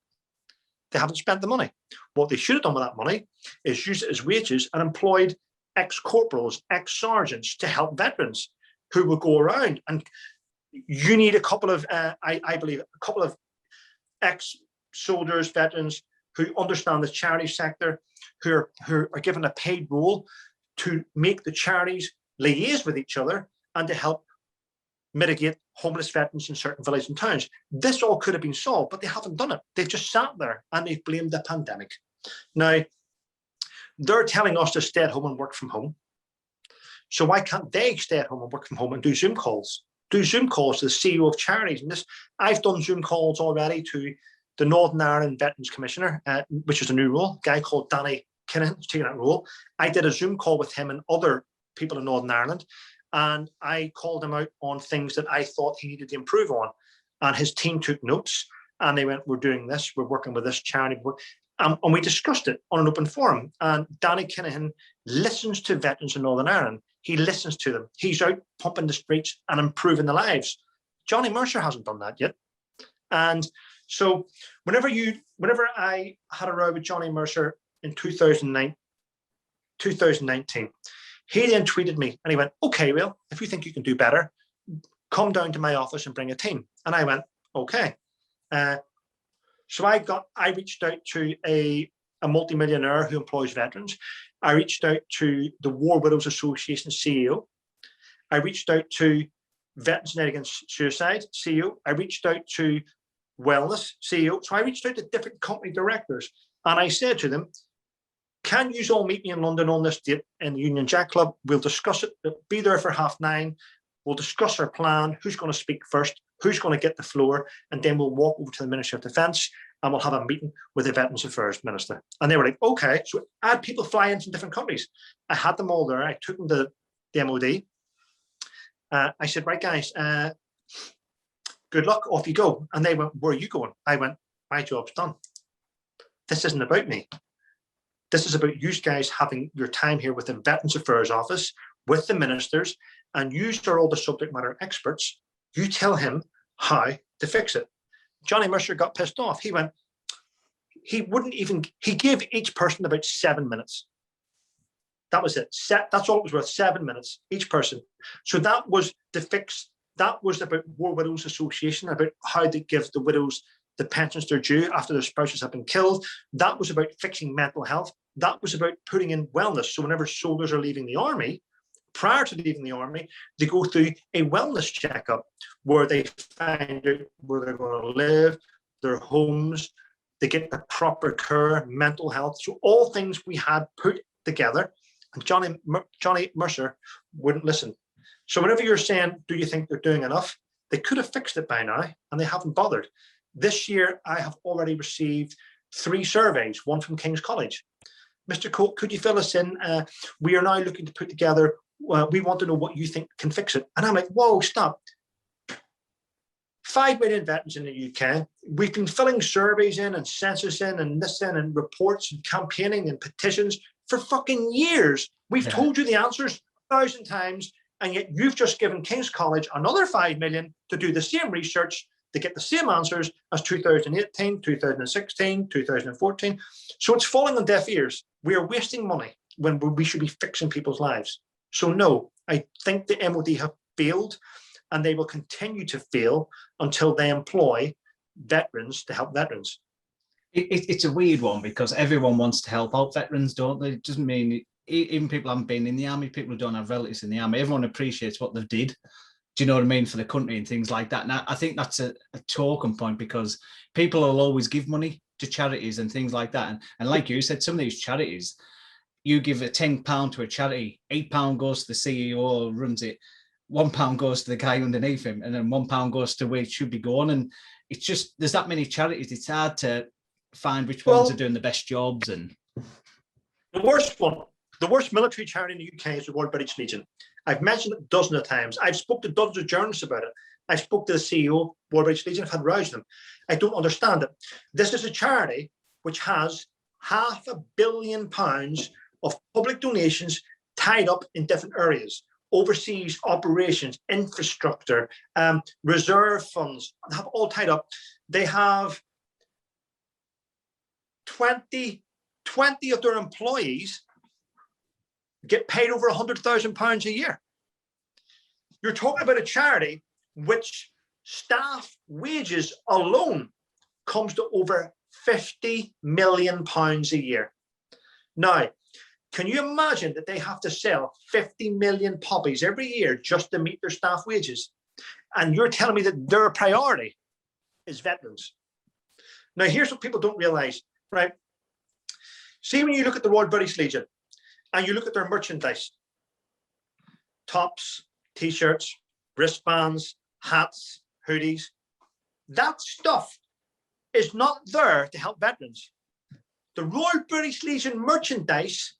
They haven't spent the money. What they should have done with that money is use it as wages and employed ex-corporals, ex-sergeants to help veterans who will go around. And you need a couple of, I believe, a couple of ex-soldiers, veterans who understand the charity sector, who are given a paid role to make the charities liaise with each other and to help mitigate homeless veterans in certain villages and towns. This all could have been solved, but they haven't done it. They've just sat there and they've blamed the pandemic. Now, they're telling us to stay at home and work from home. So why can't they stay at home and work from home and do Zoom calls? Do Zoom calls to the CEO of charities. And this, I've done Zoom calls already to the Northern Ireland Veterans Commissioner, which is a new role, a guy called Danny Kinnan is taking that role. I did a Zoom call with him and other people in Northern Ireland, and I called him out on things that I thought he needed to improve on. And his team took notes and they went, we're doing this, we're working with this charity. And we discussed it on an open forum. And Danny Kinnan listens to veterans in Northern Ireland. He listens to them. He's out pumping the streets and improving the lives. Johnny Mercer hasn't done that yet. And so whenever I had a row with Johnny Mercer in 2019, he then tweeted me and he went, okay, Will, if you think you can do better, come down to my office and bring a team. And I went, okay. So I reached out to a multimillionaire who employs veterans. I reached out to the War Widows Association CEO. I reached out to Veterans United Against Suicide CEO. I reached out to Wellness CEO. So I reached out to different company directors and I said to them, can you all meet me in London on this date in the Union Jack Club? We'll discuss it. Be there for 9:30. We'll discuss our plan, who's going to speak first, who's going to get the floor, and then we'll walk over to the Ministry of Defence and we'll have a meeting with the Veterans Affairs Minister. And they were like, okay. So I had people fly in from different countries. I had them all there. I took them to the MOD. I said, right, guys, good luck, off you go. And they went, where are you going? I went, my job's done. This isn't about me. This is about you guys having your time here with the Veterans Affairs Office, with the ministers, and you are all the subject matter experts. You tell him how to fix it. Johnny Mercer got pissed off. He went, he gave each person about 7 minutes. That was it. That's all it was worth, 7 minutes, each person. So that was the fix. That was about War Widows Association, about how to give the widows the pensions they're due after their spouses have been killed. That was about fixing mental health. That was about putting in wellness. So whenever soldiers are leaving the army, prior to leaving the army, they go through a wellness checkup where they find out where they're going to live, their homes, they get the proper care, mental health. So all things we had put together, and Johnny Mercer wouldn't listen. So whenever you're saying, do you think they're doing enough? They could have fixed it by now, and they haven't bothered. This year, I have already received 3 surveys, one from King's College. Mr. Coult, could you fill us in? We are now looking to put together, we want to know what you think can fix it. And I'm like, whoa, stop. 5 million veterans in the UK. We've been filling surveys in and census in and this in and reports and campaigning and petitions for fucking years. We've told you the answers 1,000 times, and yet you've just given King's College another 5 million to do the same research, to get the same answers as 2018, 2016, 2014. So it's falling on deaf ears. We are wasting money when we should be fixing people's lives. So no, I think the MOD have failed, and they will continue to fail until they employ veterans to help veterans. It's a weird one because everyone wants to help out veterans, don't they? It doesn't mean, even people who haven't been in the army, people who don't have relatives in the army, everyone appreciates what they did. Do you know what I mean, for the country and things like that? And I think that's a talking point, because people will always give money to charities and things like that. And like you said, some of these charities, you give a £10 to a charity, £8 goes to the CEO who runs it, £1 goes to the guy underneath him, and then £1 goes to where it should be going. And it's just, there's that many charities, it's hard to find which ones are doing the best jobs. And the worst military charity in the UK is the Royal British Legion. I've mentioned it dozens of times. I've spoke to dozens of journalists about it. I spoke to the CEO, Royal British Legion. I've had rows with them. I don't understand it. This is a charity which has £500 million of public donations tied up in different areas: overseas operations, infrastructure, reserve funds, have all tied up. They have 20 of their employees get paid over £100,000 a year. You're talking about a charity which staff wages alone comes to over £50 million a year. Now, can you imagine that they have to sell 50 million poppies every year just to meet their staff wages? And you're telling me that their priority is veterans. Now, here's what people don't realize, right? See, when you look at the Royal British Legion and you look at their merchandise, tops, t-shirts, wristbands, hats, hoodies, that stuff is not there to help veterans. The Royal British Legion merchandise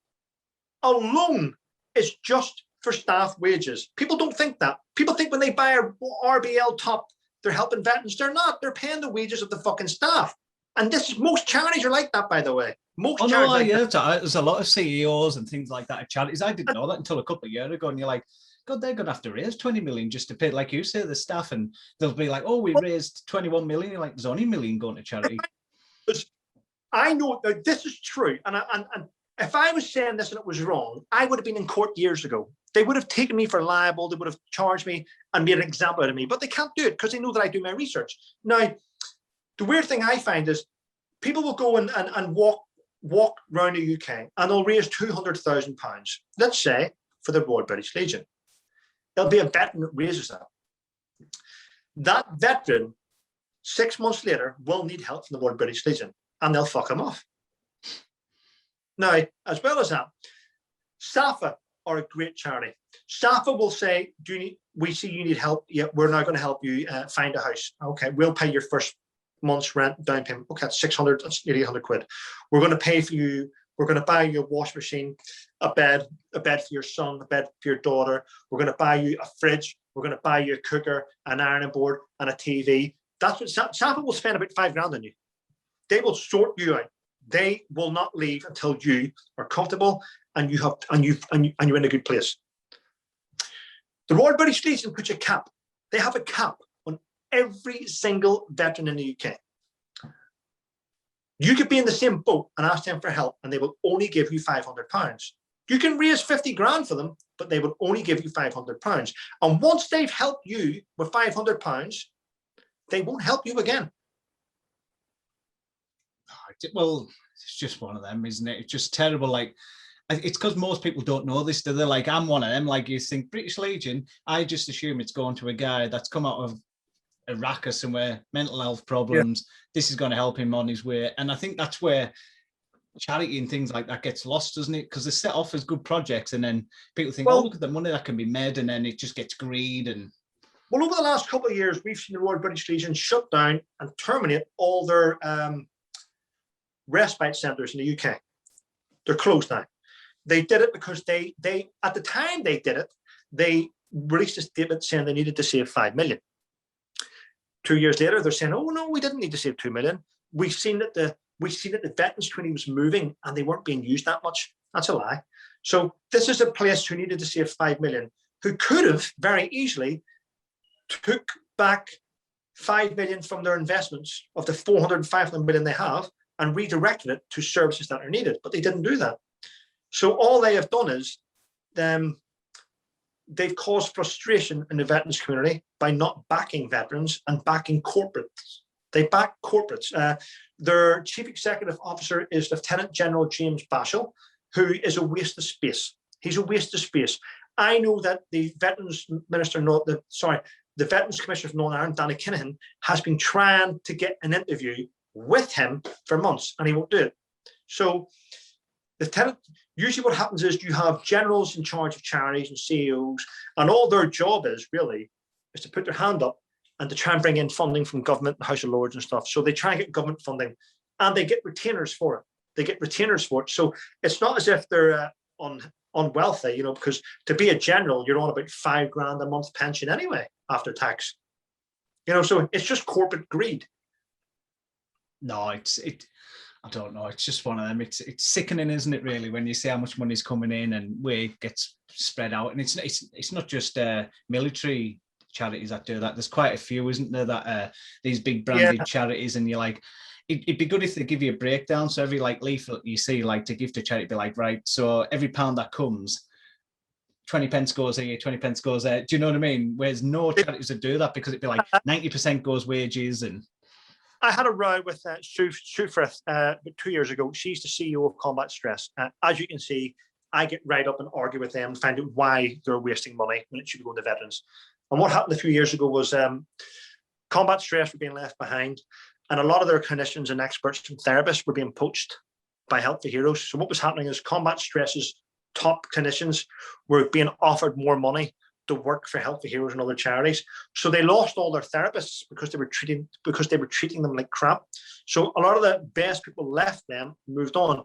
alone is just for staff wages. People don't think that. People think when they buy a RBL top, they're helping veterans. They're not. They're paying the wages of the fucking staff. And most charities are like that, by the way. Most Oh no, charities like there's a lot of CEOs and things like that at charities. I didn't know that until a couple of years ago. And you're like, God, they're going to have to raise 20 million just to pay, like you say, the staff. And they'll be like, oh, we raised 21 million. You're like, there's only a million going to charity. I know that this is true, and if I was saying this and it was wrong, I would have been in court years ago. They would have taken me for liable. They would have charged me and made an example out of me. But they can't do it because they know that I do my research. Now, the weird thing I find is people will go and walk around the UK and they'll raise £200,000. Let's say for the Royal British Legion. There'll be a veteran that raises that. That veteran, 6 months later, will need help from the Royal British Legion, and they'll fuck him off. Now, as well as that, SAFA are a great charity. SAFA will say, we see you need help. Yeah, we're now going to help you find a house. Okay, we'll pay your first month's rent, down payment. Okay, that's 600, that's nearly 100 quid. We're going to pay for you. We're going to buy you a wash machine, a bed for your son, a bed for your daughter. We're going to buy you a fridge. We're going to buy you a cooker, an ironing board, and a TV. That's what SAFA will spend about £5,000 on you. They will sort you out. They will not leave until you are comfortable and you're in a good place. The Royal British Legion puts a cap. They have a cap on every single veteran in the UK. You could be in the same boat and ask them for help, and they will only give you £500. You can raise 50 grand for them, but they will only give you £500. And once they've helped you with £500, they won't help you again. Well, it's just one of them, isn't it? It's just terrible. Like, it's because most people don't know this. They're like, I'm one of them. Like, you think British Legion, I just assume it's going to a guy that's come out of Iraq or somewhere, mental health problems. Yeah. This is going to help him on his way. And I think that's where charity and things like that gets lost, doesn't it? Because they set off as good projects, and then people think, oh, look at the money that can be made, and then it just gets greed. And well, over the last couple of years, we've seen the Royal British Legion shut down and terminate all their respite centres in the UK. They're closed now. They did it because they at the time they did it, they released a statement saying they needed to save 5 million. 2 years later, they're saying, oh no, we didn't need to save 2 million. We've seen that the veterans training was moving and they weren't being used that much. That's a lie. So this is a place who needed to save 5 million, who could have very easily took back 5 million from their investments of the 400 million they have and redirected it to services that are needed, but they didn't do that. So all they have done is they've caused frustration in the veterans community by not backing veterans and backing corporates. They back corporates. Their chief executive officer is Lieutenant General James Bashall, who is a waste of space. He's a waste of space. I know that the Veterans Minister, the Veterans Commissioner of Northern Ireland, Danny Kinahan, has been trying to get an interview with him for months, and he won't do it. So usually what happens is you have generals in charge of charities and CEOs, and all their job is really is to put their hand up and to try and bring in funding from government and House of Lords and stuff. So they try and get government funding, and they get retainers for it. So it's not as if they're unwealthy, because to be a general, you're on about £5,000 a month pension anyway after tax. So it's just corporate greed. No, I don't know. It's just one of them. It's sickening, isn't it? Really, when you see how much money's coming in and where it gets spread out, and it's not just military charities that do that. There's quite a few, isn't there? That these big branded charities, and you're like, it'd be good if they give you a breakdown. So every leaflet you see, to give to charity, be like, right. So every pound that comes, 20 pence goes here, 20 pence goes there. Do you know what I mean? Whereas no charities would do that, because it'd be like 90% goes wages. And I had a row with Sue Frith 2 years ago. She's the CEO of Combat Stress. As you can see, I get right up and argue with them, find out why they're wasting money when it should be going to veterans. And what happened a few years ago was Combat Stress were being left behind, and a lot of their clinicians and experts and therapists were being poached by Help for Heroes. So what was happening is Combat Stress's top clinicians were being offered more money to work for Help for Heroes and other charities. So they lost all their therapists because they were treating them like crap. So a lot of the best people left them, moved on.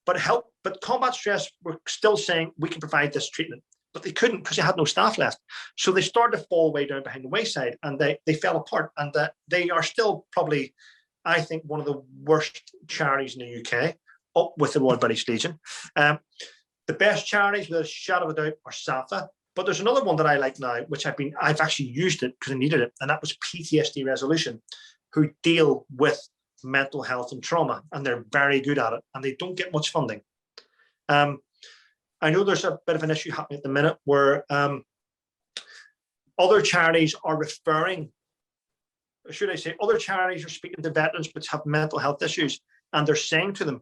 But Combat Stress were still saying we can provide this treatment, but they couldn't because they had no staff left. So they started to fall way down behind the wayside, and they fell apart. And they are still probably, I think, one of the worst charities in the UK. up with the Royal British Legion. The best charities, without a shadow of a doubt, are SAFA. But there's another one that I like now, which I've actually used it because I needed it, and that was PTSD Resolution, who deal with mental health and trauma, and they're very good at it, and they don't get much funding. I know there's a bit of an issue happening at the minute where other charities are referring, should I say, other charities are speaking to veterans which have mental health issues, and they're saying to them,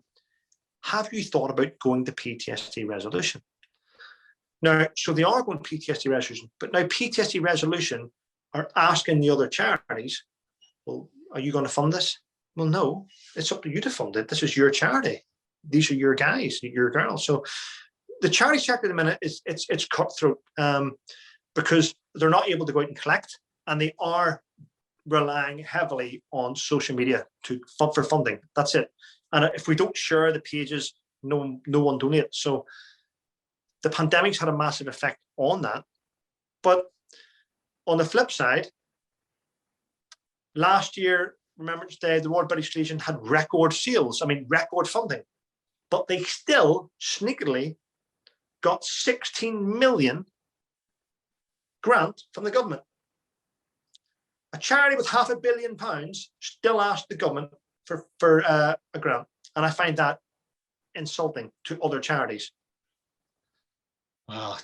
have you thought about going to PTSD Resolution? Now, so they are going PTSD Resolution, but now PTSD Resolution are asking the other charities, well, are you going to fund this? Well, no, it's up to you to fund it. This is your charity. These are your guys, your girls. So the charity sector at the minute it's cutthroat because they're not able to go out and collect, and they are relying heavily on social media for funding. That's it. And if we don't share the pages, no one donates. So the pandemic's had a massive effect on that. But on the flip side, last year, Remembrance Day, the Royal British Legion had record sales, record funding, but they still sneakily got 16 million grant from the government. A charity with £500 million still asked the government for a grant, and I find that insulting to other charities. Oh,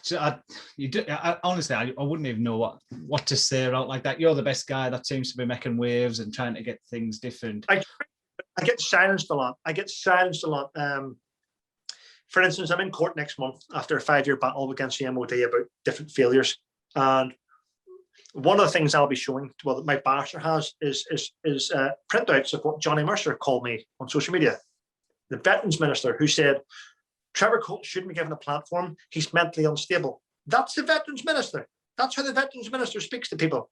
honestly, I wouldn't even know what to say about like that. You're the best guy that seems to be making waves and trying to get things different. I get silenced a lot. For instance, I'm in court next month after a 5-year battle against the MOD about different failures. And one of the things I'll be showing, well, that my barrister has is printouts of what Johnny Mercer called me on social media, the Veterans Minister, who said, Trevor Coult shouldn't be given a platform. He's mentally unstable. That's the Veterans Minister. That's how the Veterans Minister speaks to people.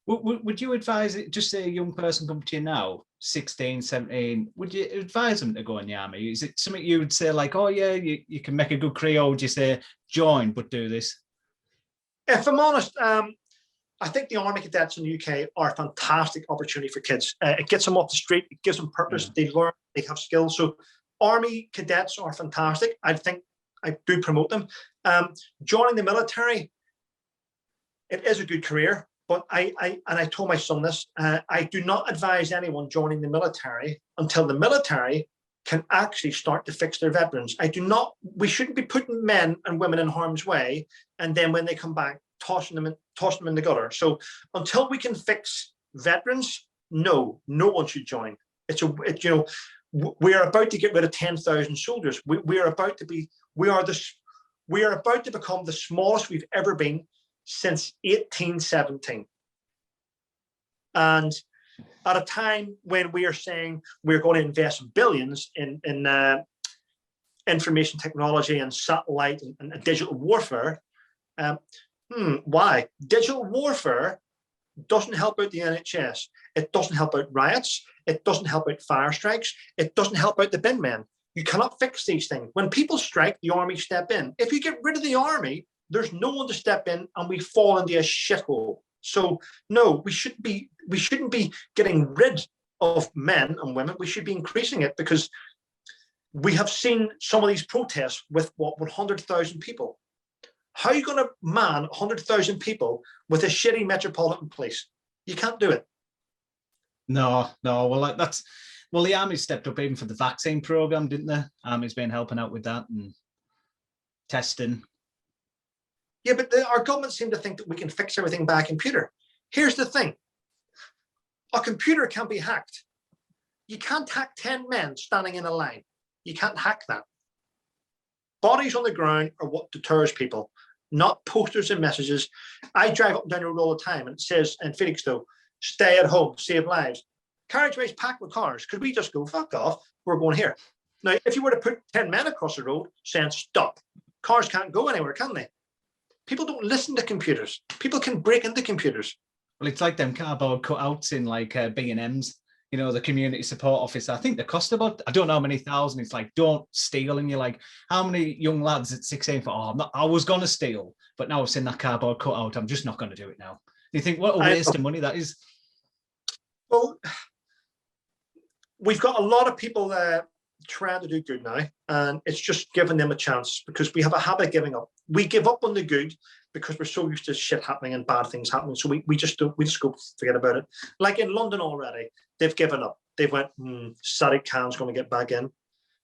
Would you advise it, just say a young person come to you now, 16, 17, would you advise them to go in the army? Is it something you would say like, oh yeah, you can make a good career, or would you say join, but do this? If I'm honest, I think the Army cadets in the UK are a fantastic opportunity for kids. It gets them off the street. It gives them purpose. Yeah. They learn. They have skills. So Army cadets are fantastic. I think I do promote them. Joining the military, it is a good career. But I told my son this, I do not advise anyone joining the military until the military can actually start to fix their veterans. We shouldn't be putting men and women in harm's way, and then when they come back, tossing them in the gutter. So until we can fix veterans, no one should join. We are about to get rid of 10,000 soldiers. We are about to become the smallest we've ever been since 1817. And at a time when we are saying we're going to invest billions in information technology and satellite and digital warfare, why? Digital warfare doesn't help out the NHS. It doesn't help out riots. It doesn't help out fire strikes. It doesn't help out the bin men. You cannot fix these things. When people strike, the army step in. If you get rid of the army, there's no one to step in, and we fall into a shithole. So no, we shouldn't be getting rid of men and women. We should be increasing it, because we have seen some of these protests with 100,000 people. How are you going to man 100,000 people with a shitty metropolitan police? You can't do it. No. Well, the Army stepped up even for the vaccine program, didn't they? Army's been helping out with that and testing. Yeah, but our government seem to think that we can fix everything by a computer. Here's the thing. A computer can be hacked. You can't hack 10 men standing in a line. You can't hack that. Bodies on the ground are what deters people, not posters and messages. I drive up and down the road all the time, and it says in Felixstowe, stay at home, save lives. Carriageways packed with cars. Could we just go, fuck off, we're going here? Now, if you were to put 10 men across the road saying stop, cars can't go anywhere, can they? People don't listen to computers. People can break into computers. Well, it's like them cardboard cutouts in like B&M's, the community support office. I think they cost about, I don't know how many thousand. It's like, don't steal. And you're like, how many young lads at 16 thought, I was going to steal, but now I've seen that cardboard cutout, I'm just not going to do it now. You think, what a waste of money that is. Well, we've got a lot of people trying to do good now, and it's just giving them a chance, because we have a habit of giving up. We give up on the good because we're so used to shit happening and bad things happening. So we just go forget about it. Like in London already, they've given up. They've went, Sadiq Khan's going to get back in.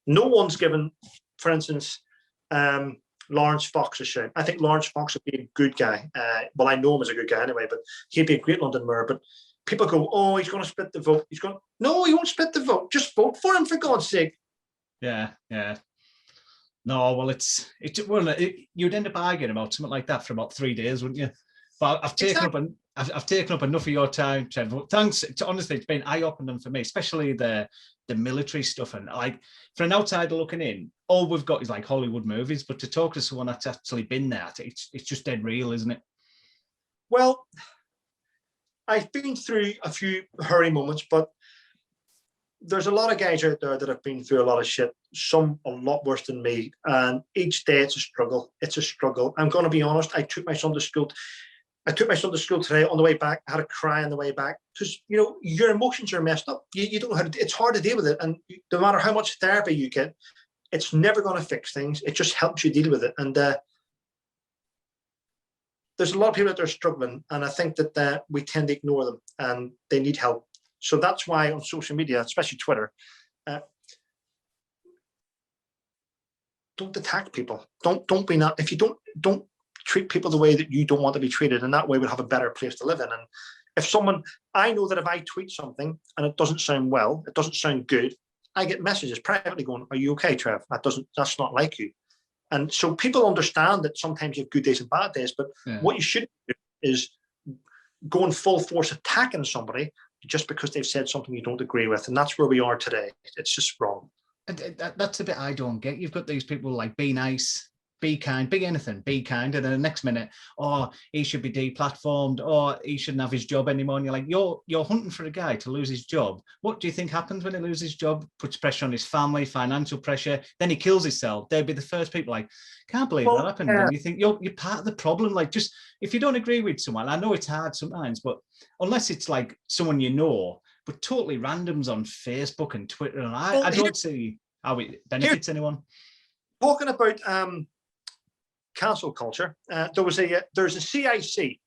No one's given, for instance, Lawrence Fox a shot. I think Lawrence Fox would be a good guy. Well, I know him as a good guy anyway, but he'd be a great London mayor. But people go, oh, he's going to split the vote. No, he won't split the vote. Just vote for him, for God's sake. Yeah. No, well, you'd end up arguing about something like that for about 3 days, wouldn't you? But I've taken up enough of your time, Trevor. Thanks. Honestly, it's been eye-opening for me, especially the military stuff. And like, for an outsider looking in, all we've got is like Hollywood movies. But to talk to someone that's actually been there, it's just dead real, isn't it? Well, I've been through a few hairy moments, but there's a lot of guys out there that have been through a lot of shit, some a lot worse than me. And each day it's a struggle. It's a struggle. I'm going to be honest. I took my son to school today. On the way back, I had a cry on the way back, because, you know, your emotions are messed up. You don't know how to, it's hard to deal with it. And no matter how much therapy you get, it's never going to fix things. It just helps you deal with it. And there's a lot of people that are struggling. And I think that we tend to ignore them, and they need help. So that's why on social media, especially Twitter, don't attack people. Don't be not. If you don't treat people the way that you don't want to be treated, and that way we'll have a better place to live in. And if I know that if I tweet something and it doesn't sound well, it doesn't sound good, I get messages privately going, "Are you okay, Trev? That's not like you." And so people understand that sometimes you have good days and bad days, but what you should do is going full force attacking somebody just because they've said something you don't agree with. And that's where we are today. It's just wrong. That's the bit I don't get. You've got these people like, be nice, be kind, be anything, be kind. And then the next minute, oh, he should be deplatformed, or he shouldn't have his job anymore. And you're like, you're hunting for a guy to lose his job. What do you think happens when he loses his job? Puts pressure on his family, financial pressure. Then he kills himself. They'd be the first people like, can't believe that happened. And you think you're part of the problem. Like, just if you don't agree with someone, I know it's hard sometimes, but unless it's like someone you know, but totally randoms on Facebook and Twitter, and I don't see how it benefits anyone. Talking about cancel culture, there's a CIC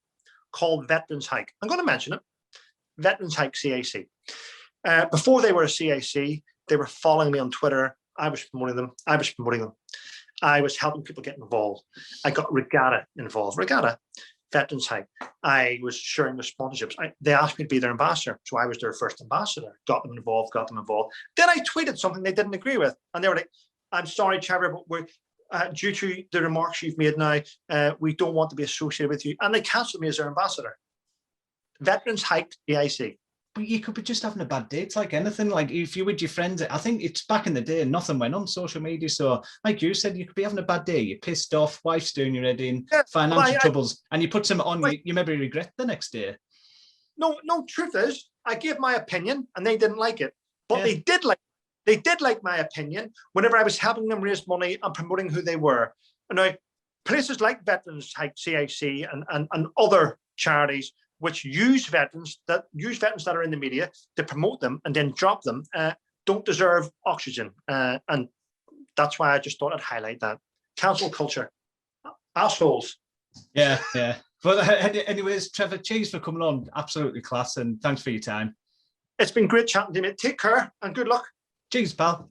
called Veterans Hike. I'm going to mention it. Veterans Hike CIC. Before they were a CIC, they were following me on Twitter. I was promoting them. I was helping people get involved. I got Regatta involved. Regatta, Veterans Hike. I was sharing their sponsorships. They asked me to be their ambassador, so I was their first ambassador. Got them involved. Then I tweeted something they didn't agree with, and they were like, "I'm sorry, Trevor, but we're due to the remarks you've made now, we don't want to be associated with you." And they cancelled me as their ambassador. Veterans Hike CIC. But you could be just having a bad day. It's like anything. Like if you're with your friends, I think it's back in the day, nothing went on social media. So like you said, you could be having a bad day. You're pissed off, wife's doing your head in, financial troubles, and you put something on, you maybe regret the next day. No, truth is, I gave my opinion and they didn't like it. But they did like my opinion whenever I was helping them raise money and promoting who they were. And now, places like Veterans Hike CIC and other charities which use veterans that are in the media to promote them and then drop them, don't deserve oxygen. And that's why I just thought I'd highlight that. Cancel culture. Assholes. Yeah. But anyways, Trevor, cheers for coming on. Absolutely class, and thanks for your time. It's been great chatting to you, mate. Take care and good luck. Cheers, pal.